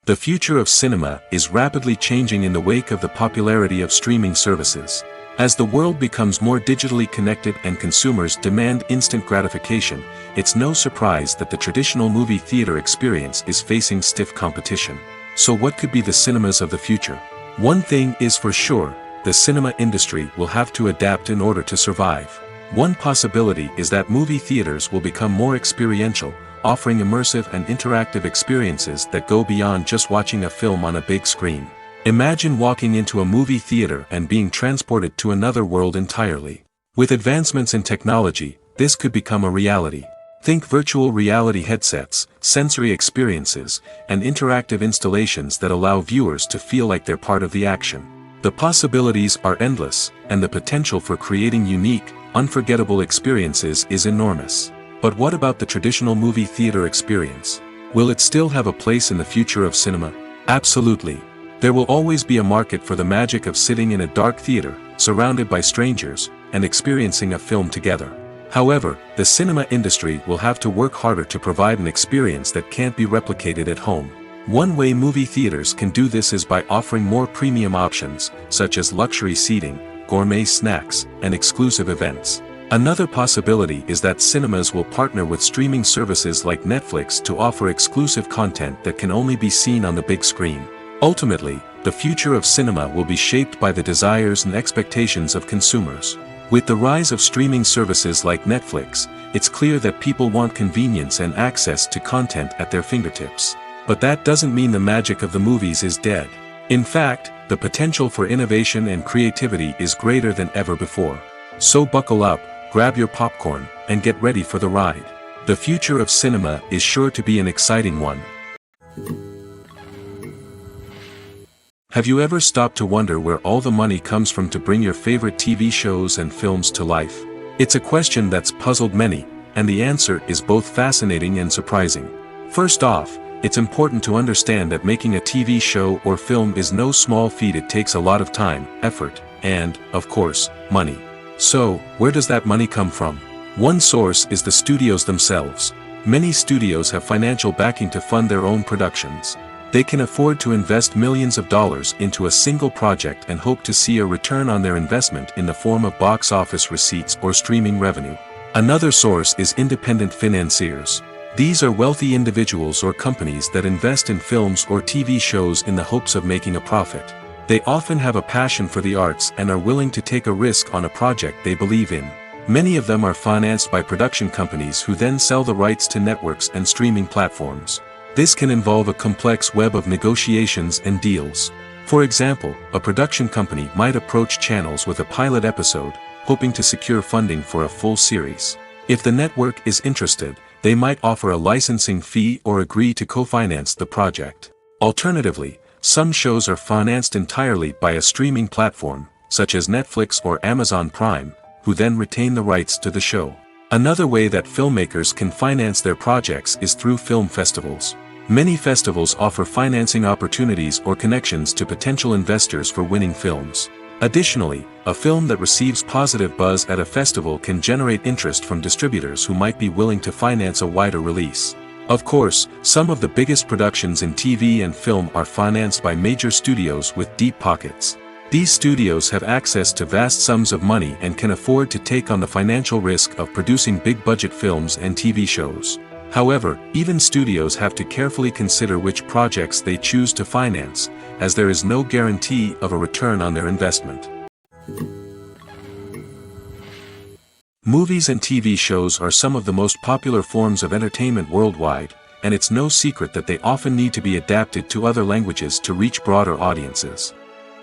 The future of cinema is rapidly changing in the wake of the popularity of streaming services. As the world becomes more digitally connected and consumers demand instant gratification, it's no surprise that the traditional movie theater experience is facing stiff competition. So what could be the cinemas of the future? One thing is for sure, the cinema industry will have to adapt in order to survive. One possibility is that movie theaters will become more experiential, offering immersive and interactive experiences that go beyond just watching a film on a big screen. Imagine walking into a movie theater and being transported to another world entirely. With advancements in technology, this could become a reality. Think virtual reality headsets, sensory experiences, and interactive installations that allow viewers to feel like they're part of the action. The possibilities are endless, and the potential for creating unique, unforgettable experiences is enormous. But what about the traditional movie theater experience? Will it still have a place in the future of cinema? Absolutely. There will always be a market for the magic of sitting in a dark theater, surrounded by strangers, and experiencing a film together. However, the cinema industry will have to work harder to provide an experience that can't be replicated at home. One way movie theaters can do this is by offering more premium options, such as luxury seating, gourmet snacks, and exclusive events. Another possibility is that cinemas will partner with streaming services like Netflix to offer exclusive content that can only be seen on the big screen. Ultimately, the future of cinema will be shaped by the desires and expectations of consumers. With the rise of streaming services like Netflix, it's clear that people want convenience and access to content at their fingertips. But that doesn't mean the magic of the movies is dead. In fact, the potential for innovation and creativity is greater than ever before. So buckle up, grab your popcorn, and get ready for the ride. The future of cinema is sure to be an exciting one. Have you ever stopped to wonder where all the money comes from to bring your favorite TV shows and films to life? It's a question that's puzzled many, and the answer is both fascinating and surprising. First off, it's important to understand that making a TV show or film is no small feat. It takes a lot of time, effort, and, of course, money. So, where does that money come from? One source is the studios themselves. Many studios have financial backing to fund their own productions. They can afford to invest millions of dollars into a single project and hope to see a return on their investment in the form of box office receipts or streaming revenue. Another source is independent financiers. These are wealthy individuals or companies that invest in films or TV shows in the hopes of making a profit. They often have a passion for the arts and are willing to take a risk on a project they believe in. Many of them are financed by production companies who then sell the rights to networks and streaming platforms. This can involve a complex web of negotiations and deals. For example, a production company might approach channels with a pilot episode, hoping to secure funding for a full series. If the network is interested, they might offer a licensing fee or agree to co-finance the project. Alternatively, some shows are financed entirely by a streaming platform, such as Netflix or Amazon Prime, who then retain the rights to the show. Another way that filmmakers can finance their projects is through film festivals. Many festivals offer financing opportunities or connections to potential investors for winning films. Additionally, a film that receives positive buzz at a festival can generate interest from distributors who might be willing to finance a wider release. Of course, some of the biggest productions in TV and film are financed by major studios with deep pockets. These studios have access to vast sums of money and can afford to take on the financial risk of producing big-budget films and TV shows. However, even studios have to carefully consider which projects they choose to finance, as there is no guarantee of a return on their investment. Movies and TV shows are some of the most popular forms of entertainment worldwide, and it's no secret that they often need to be adapted to other languages to reach broader audiences.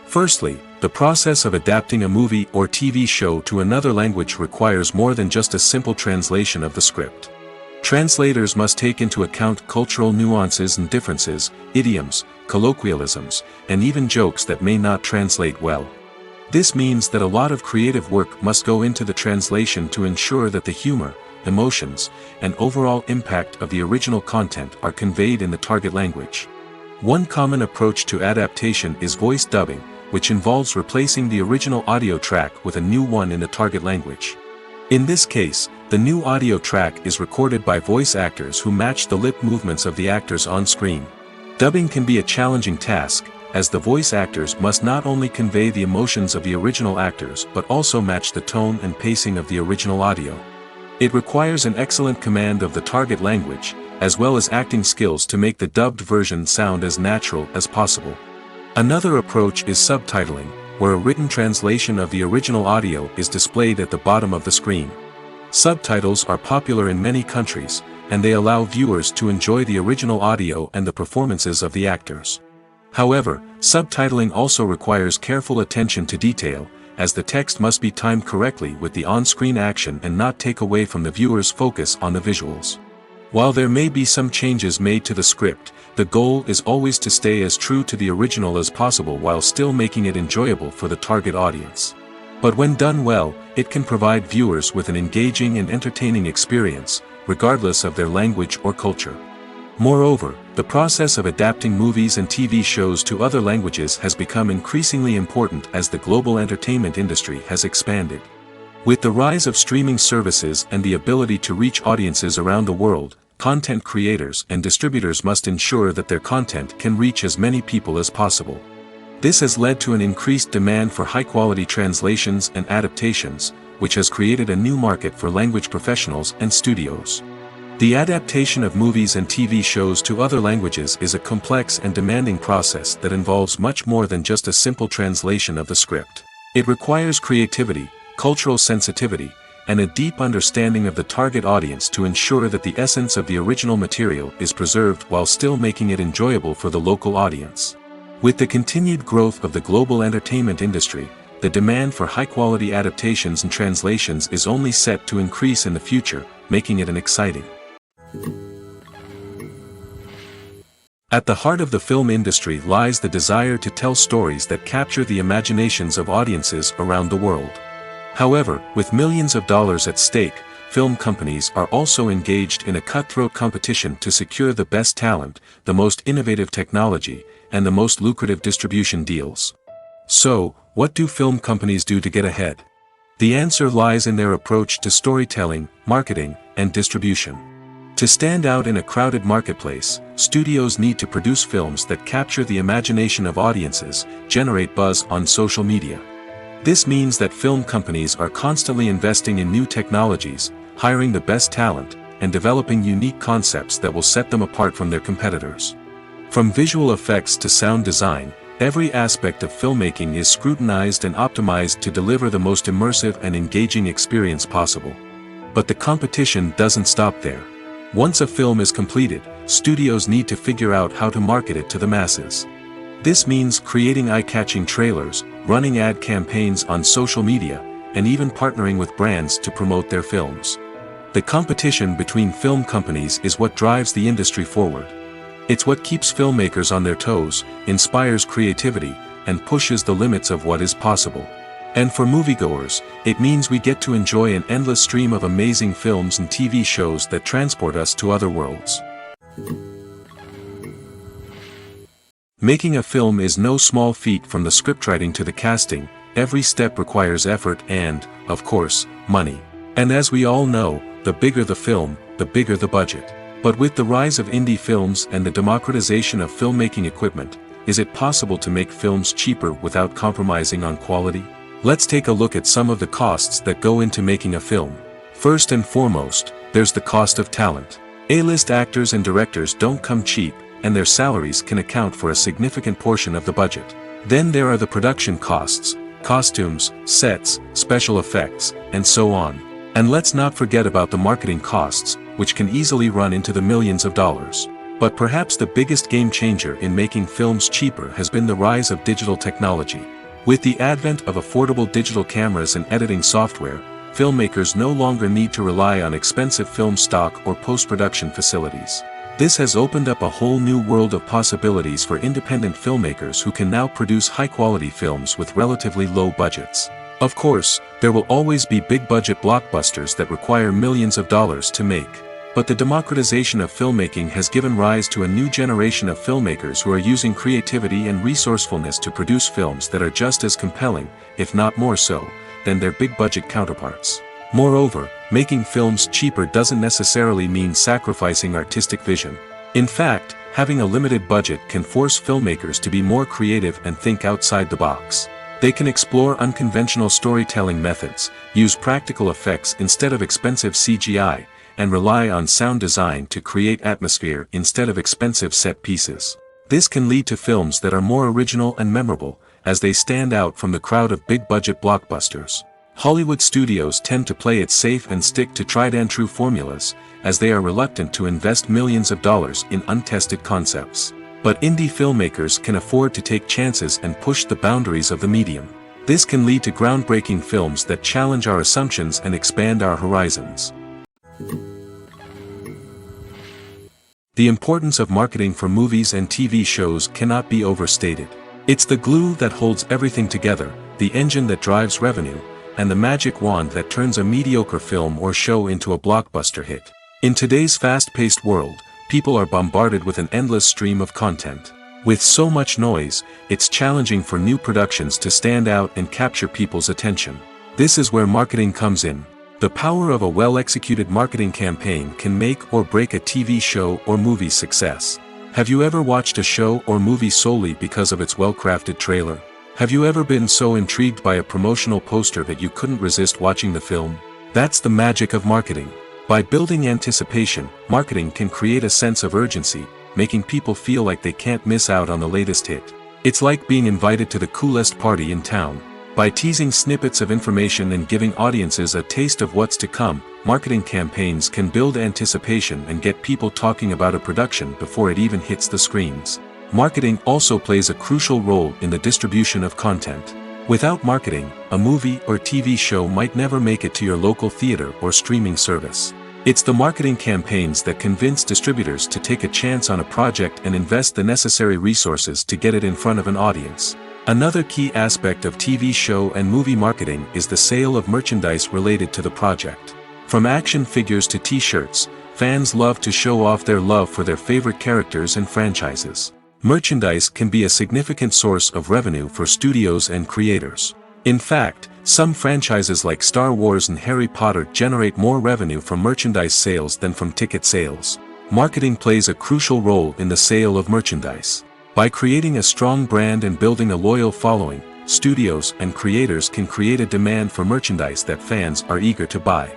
Firstly, the process of adapting a movie or TV show to another language requires more than just a simple translation of the script. Translators must take into account cultural nuances and differences, idioms, colloquialisms, and even jokes that may not translate well. This means that a lot of creative work must go into the translation to ensure that the humor, emotions, and overall impact of the original content are conveyed in the target language. One common approach to adaptation is voice dubbing, which involves replacing the original audio track with a new one in the target language. In this case, the new audio track is recorded by voice actors who match the lip movements of the actors on screen. Dubbing can be a challenging task, as the voice actors must not only convey the emotions of the original actors but also match the tone and pacing of the original audio. It requires an excellent command of the target language, as well as acting skills to make the dubbed version sound as natural as possible. Another approach is subtitling, where a written translation of the original audio is displayed at the bottom of the screen. Subtitles are popular in many countries, and they allow viewers to enjoy the original audio and the performances of the actors. However, subtitling also requires careful attention to detail, as the text must be timed correctly with the on-screen action and not take away from the viewer's focus on the visuals. While there may be some changes made to the script, the goal is always to stay as true to the original as possible while still making it enjoyable for the target audience. But when done well, it can provide viewers with an engaging and entertaining experience, regardless of their language or culture. Moreover, the process of adapting movies and TV shows to other languages has become increasingly important as the global entertainment industry has expanded. With the rise of streaming services and the ability to reach audiences around the world, content creators and distributors must ensure that their content can reach as many people as possible. This has led to an increased demand for high-quality translations and adaptations, which has created a new market for language professionals and studios. The adaptation of movies and TV shows to other languages is a complex and demanding process that involves much more than just a simple translation of the script. It requires creativity, cultural sensitivity, and a deep understanding of the target audience to ensure that the essence of the original material is preserved while still making it enjoyable for the local audience. With the continued growth of the global entertainment industry, the demand for high-quality adaptations and translations is only set to increase in the future, making it an exciting. At the heart of the film industry lies the desire to tell stories that capture the imaginations of audiences around the world. However, with millions of dollars at stake, film companies are also engaged in a cutthroat competition to secure the best talent, the most innovative technology, and the most lucrative distribution deals. So, what do film companies do to get ahead? The answer lies in their approach to storytelling, marketing, and distribution. To stand out in a crowded marketplace, studios need to produce films that capture the imagination of audiences, generate buzz on social media. This means that film companies are constantly investing in new technologies, hiring the best talent, and developing unique concepts that will set them apart from their competitors. From visual effects to sound design, every aspect of filmmaking is scrutinized and optimized to deliver the most immersive and engaging experience possible. But the competition doesn't stop there. Once a film is completed, studios need to figure out how to market it to the masses. This means creating eye-catching trailers, running ad campaigns on social media, and even partnering with brands to promote their films. The competition between film companies is what drives the industry forward. It's what keeps filmmakers on their toes, inspires creativity, and pushes the limits of what is possible. And for moviegoers, it means we get to enjoy an endless stream of amazing films and TV shows that transport us to other worlds. Making a film is no small feat. From the scriptwriting to the casting, every step requires effort and, of course, money. And as we all know, the bigger the film, the bigger the budget. But with the rise of indie films and the democratization of filmmaking equipment, is it possible to make films cheaper without compromising on quality? Let's take a look at some of the costs that go into making a film. First and foremost, there's the cost of talent. A-list actors and directors don't come cheap, and their salaries can account for a significant portion of the budget. Then there are the production costs, costumes, sets, special effects, and so on. And let's not forget about the marketing costs, which can easily run into the millions of dollars. But perhaps the biggest game changer in making films cheaper has been the rise of digital technology. With the advent of affordable digital cameras and editing software, filmmakers no longer need to rely on expensive film stock or post-production facilities. This has opened up a whole new world of possibilities for independent filmmakers who can now produce high-quality films with relatively low budgets. Of course, there will always be big-budget blockbusters that require millions of dollars to make. But the democratization of filmmaking has given rise to a new generation of filmmakers who are using creativity and resourcefulness to produce films that are just as compelling, if not more so, than their big-budget counterparts. Moreover, making films cheaper doesn't necessarily mean sacrificing artistic vision. In fact, having a limited budget can force filmmakers to be more creative and think outside the box. They can explore unconventional storytelling methods, use practical effects instead of expensive CGI, and rely on sound design to create atmosphere instead of expensive set pieces. This can lead to films that are more original and memorable, as they stand out from the crowd of big-budget blockbusters. Hollywood studios tend to play it safe and stick to tried-and-true formulas, as they are reluctant to invest millions of dollars in untested concepts. But indie filmmakers can afford to take chances and push the boundaries of the medium. This can lead to groundbreaking films that challenge our assumptions and expand our horizons. The importance of marketing for movies and TV shows cannot be overstated. It's the glue that holds everything together, the engine that drives revenue, and the magic wand that turns a mediocre film or show into a blockbuster hit. In today's fast-paced world, people are bombarded with an endless stream of content. With so much noise, it's challenging for new productions to stand out and capture people's attention. This is where marketing comes in. The power of a well-executed marketing campaign can make or break a TV show or movie's success. Have you ever watched a show or movie solely because of its well-crafted trailer? Have you ever been so intrigued by a promotional poster that you couldn't resist watching the film? That's the magic of marketing. By building anticipation, marketing can create a sense of urgency, making people feel like they can't miss out on the latest hit. It's like being invited to the coolest party in town. By teasing snippets of information and giving audiences a taste of what's to come, marketing campaigns can build anticipation and get people talking about a production before it even hits the screens. Marketing also plays a crucial role in the distribution of content. Without marketing, a movie or TV show might never make it to your local theater or streaming service. It's the marketing campaigns that convince distributors to take a chance on a project and invest the necessary resources to get it in front of an audience. Another key aspect of TV show and movie marketing is the sale of merchandise related to the project. From action figures to t-shirts, fans love to show off their love for their favorite characters and franchises. Merchandise can be a significant source of revenue for studios and creators. In fact, some franchises like Star Wars and Harry Potter generate more revenue from merchandise sales than from ticket sales. Marketing plays a crucial role in the sale of merchandise. By creating a strong brand and building a loyal following, studios and creators can create a demand for merchandise that fans are eager to buy.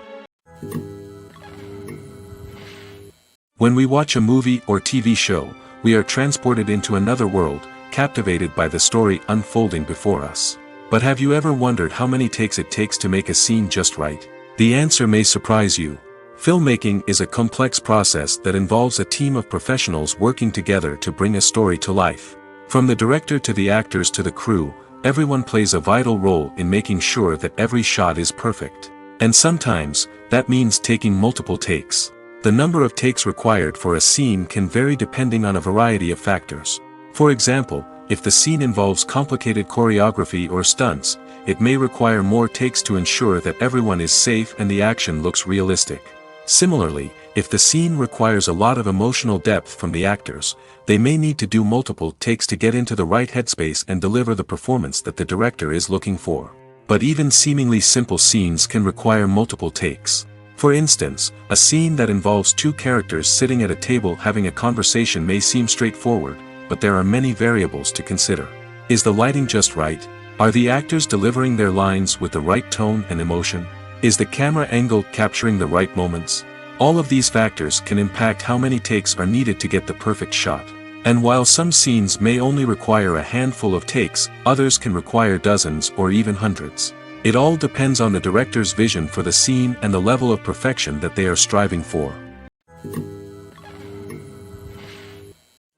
When we watch a movie or TV show, we are transported into another world, captivated by the story unfolding before us. But have you ever wondered how many takes it takes to make a scene just right? The answer may surprise you. Filmmaking is a complex process that involves a team of professionals working together to bring a story to life. From the director to the actors to the crew, everyone plays a vital role in making sure that every shot is perfect. And sometimes, that means taking multiple takes. The number of takes required for a scene can vary depending on a variety of factors. For example, if the scene involves complicated choreography or stunts, it may require more takes to ensure that everyone is safe and the action looks realistic. Similarly, if the scene requires a lot of emotional depth from the actors, they may need to do multiple takes to get into the right headspace and deliver the performance that the director is looking for. But even seemingly simple scenes can require multiple takes. For instance, a scene that involves two characters sitting at a table having a conversation may seem straightforward, but there are many variables to consider. Is the lighting just right? Are the actors delivering their lines with the right tone and emotion? Is the camera angle capturing the right moments? All of these factors can impact how many takes are needed to get the perfect shot. And while some scenes may only require a handful of takes, others can require dozens or even hundreds. It all depends on the director's vision for the scene and the level of perfection that they are striving for.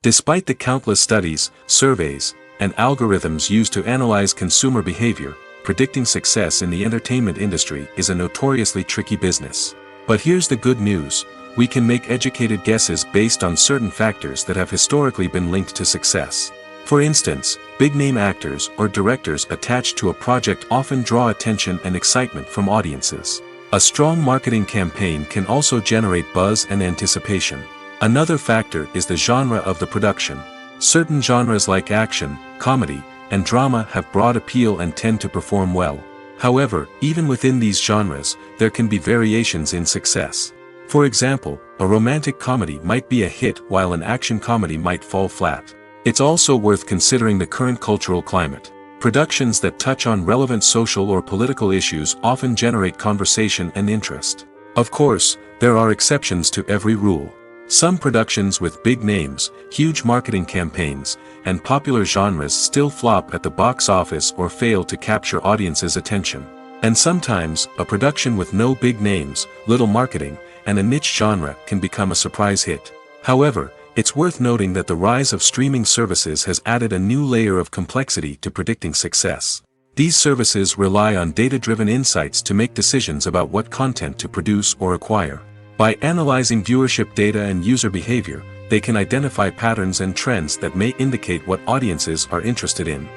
Despite the countless studies, surveys, and algorithms used to analyze consumer behavior, predicting success in the entertainment industry is a notoriously tricky business. But here's the good news: we can make educated guesses based on certain factors that have historically been linked to success. For instance, big-name actors or directors attached to a project often draw attention and excitement from audiences. A strong marketing campaign can also generate buzz and anticipation. Another factor is the genre of the production. Certain genres like action, comedy, and drama have broad appeal and tend to perform well. However, even within these genres, there can be variations in success. For example, a romantic comedy might be a hit while an action comedy might fall flat. It's also worth considering the current cultural climate. Productions that touch on relevant social or political issues often generate conversation and interest. Of course, there are exceptions to every rule. Some productions with big names, huge marketing campaigns, and popular genres still flop at the box office or fail to capture audiences' attention. And sometimes, a production with no big names, little marketing, and a niche genre can become a surprise hit. However, it's worth noting that the rise of streaming services has added a new layer of complexity to predicting success. These services rely on data-driven insights to make decisions about what content to produce or acquire. By analyzing viewership data and user behavior, they can identify patterns and trends that may indicate what audiences are interested in.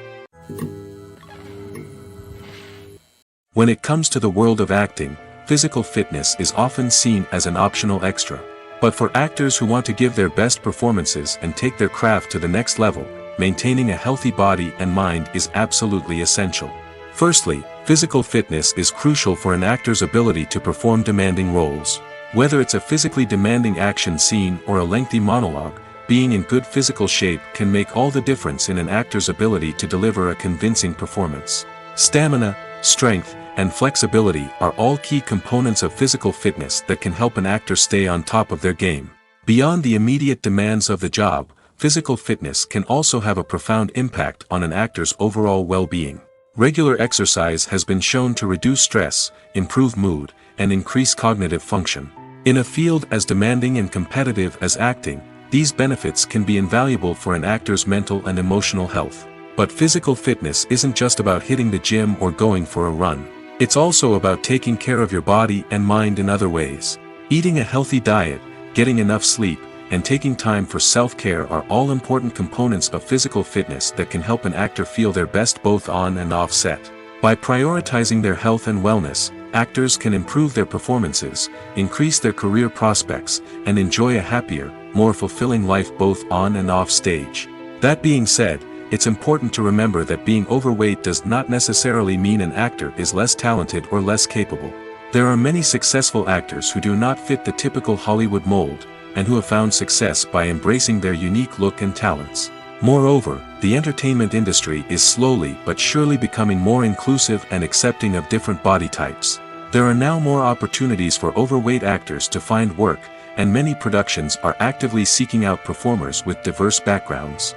When it comes to the world of acting, physical fitness is often seen as an optional extra. But for actors who want to give their best performances and take their craft to the next level, maintaining a healthy body and mind is absolutely essential. Firstly, physical fitness is crucial for an actor's ability to perform demanding roles. Whether it's a physically demanding action scene or a lengthy monologue, being in good physical shape can make all the difference in an actor's ability to deliver a convincing performance. Stamina, strength, and flexibility are all key components of physical fitness that can help an actor stay on top of their game. Beyond the immediate demands of the job, physical fitness can also have a profound impact on an actor's overall well-being. Regular exercise has been shown to reduce stress, improve mood, and increase cognitive function. In a field as demanding and competitive as acting, these benefits can be invaluable for an actor's mental and emotional health. But physical fitness isn't just about hitting the gym or going for a run. It's also about taking care of your body and mind in other ways. Eating a healthy diet, getting enough sleep, and taking time for self-care are all important components of physical fitness that can help an actor feel their best both on and off set. By prioritizing their health and wellness, actors can improve their performances, increase their career prospects, and enjoy a happier, more fulfilling life both on and off stage. That being said, it's important to remember that being overweight does not necessarily mean an actor is less talented or less capable. There are many successful actors who do not fit the typical Hollywood mold, and who have found success by embracing their unique look and talents. Moreover, the entertainment industry is slowly but surely becoming more inclusive and accepting of different body types. There are now more opportunities for overweight actors to find work, and many productions are actively seeking out performers with diverse backgrounds.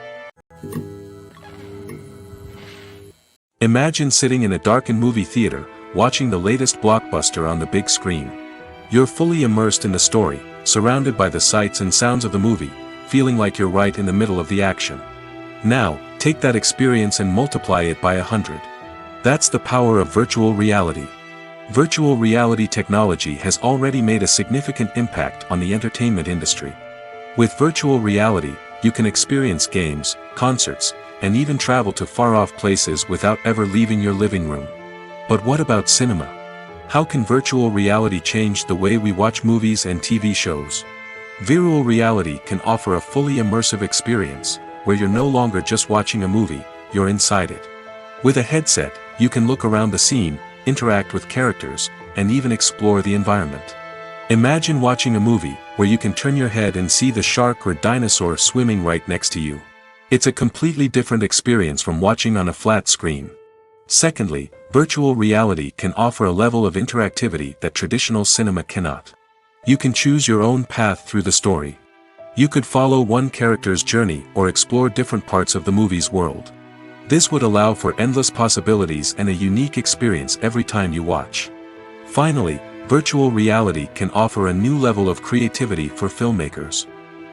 Imagine sitting in a darkened movie theater, watching the latest blockbuster on the big screen. You're fully immersed in the story, surrounded by the sights and sounds of the movie, feeling like you're right in the middle of the action. Now, take that experience and multiply it by 100. That's the power of virtual reality. Virtual reality technology has already made a significant impact on the entertainment industry. With virtual reality, you can experience games, concerts, and even travel to far-off places without ever leaving your living room. But what about cinema? How can virtual reality change the way we watch movies and TV shows? Virtual reality can offer a fully immersive experience, where you're no longer just watching a movie, you're inside it. With a headset, you can look around the scene, interact with characters, and even explore the environment. Imagine watching a movie, where you can turn your head and see the shark or dinosaur swimming right next to you. It's a completely different experience from watching on a flat screen. Secondly, virtual reality can offer a level of interactivity that traditional cinema cannot. You can choose your own path through the story. You could follow one character's journey or explore different parts of the movie's world. This would allow for endless possibilities and a unique experience every time you watch. Finally, virtual reality can offer a new level of creativity for filmmakers.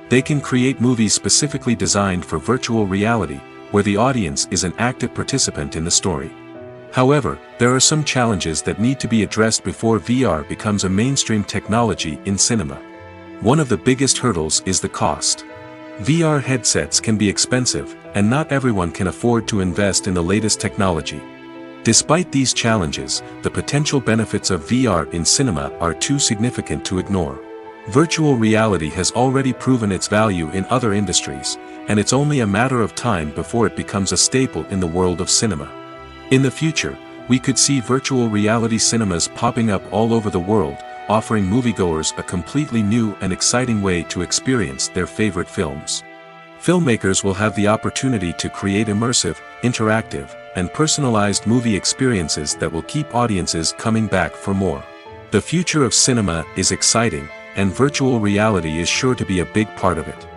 They can create movies specifically designed for virtual reality, where the audience is an active participant in the story. However, there are some challenges that need to be addressed before VR becomes a mainstream technology in cinema. One of the biggest hurdles is the cost. VR headsets can be expensive, and not everyone can afford to invest in the latest technology. Despite these challenges, the potential benefits of VR in cinema are too significant to ignore. Virtual reality has already proven its value in other industries, and it's only a matter of time before it becomes a staple in the world of cinema. In the future, we could see virtual reality cinemas popping up all over the world, offering moviegoers a completely new and exciting way to experience their favorite films. Filmmakers will have the opportunity to create immersive, interactive, and personalized movie experiences that will keep audiences coming back for more. The future of cinema is exciting, and virtual reality is sure to be a big part of it.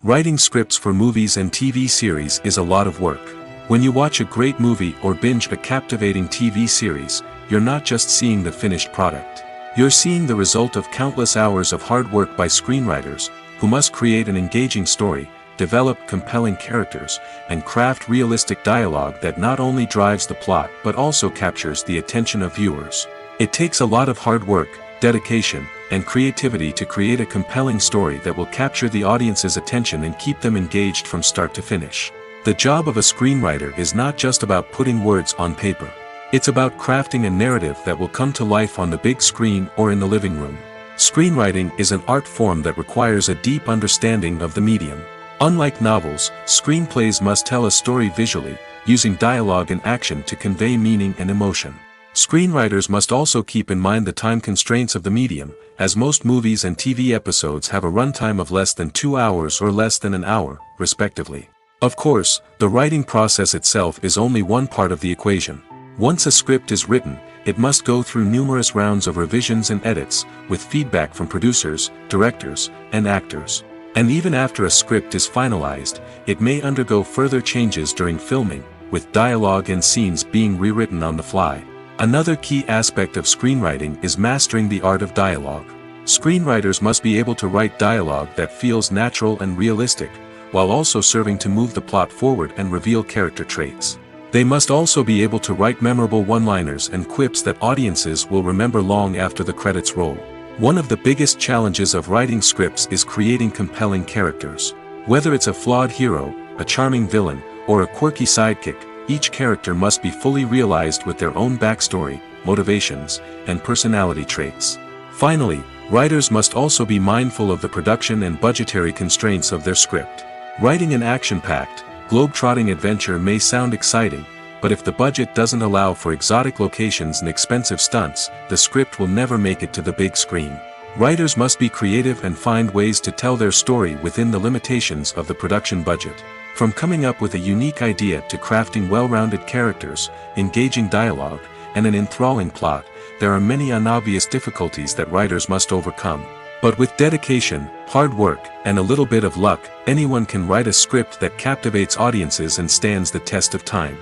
Writing scripts for movies and TV series is a lot of work. When you watch a great movie or binge a captivating TV series, you're not just seeing the finished product. You're seeing the result of countless hours of hard work by screenwriters, who must create an engaging story, develop compelling characters, and craft realistic dialogue that not only drives the plot but also captures the attention of viewers. It takes a lot of hard work, dedication, and creativity to create a compelling story that will capture the audience's attention and keep them engaged from start to finish. The job of a screenwriter is not just about putting words on paper. It's about crafting a narrative that will come to life on the big screen or in the living room. Screenwriting is an art form that requires a deep understanding of the medium. Unlike novels, screenplays must tell a story visually, using dialogue and action to convey meaning and emotion. Screenwriters must also keep in mind the time constraints of the medium, as most movies and TV episodes have a runtime of less than 2 hours or less than an hour, respectively. Of course, the writing process itself is only one part of the equation. Once a script is written, it must go through numerous rounds of revisions and edits, with feedback from producers, directors, and actors. And even after a script is finalized, it may undergo further changes during filming, with dialogue and scenes being rewritten on the fly. Another key aspect of screenwriting is mastering the art of dialogue. Screenwriters must be able to write dialogue that feels natural and realistic, while also serving to move the plot forward and reveal character traits. They must also be able to write memorable one-liners and quips that audiences will remember long after the credits roll. One of the biggest challenges of writing scripts is creating compelling characters. Whether it's a flawed hero, a charming villain, or a quirky sidekick, each character must be fully realized with their own backstory, motivations, and personality traits. Finally, writers must also be mindful of the production and budgetary constraints of their script. Writing an action-packed, globe-trotting adventure may sound exciting, but if the budget doesn't allow for exotic locations and expensive stunts, the script will never make it to the big screen. Writers must be creative and find ways to tell their story within the limitations of the production budget. From coming up with a unique idea to crafting well-rounded characters, engaging dialogue, and an enthralling plot, there are many unobvious difficulties that writers must overcome. But with dedication, hard work, and a little bit of luck, anyone can write a script that captivates audiences and stands the test of time.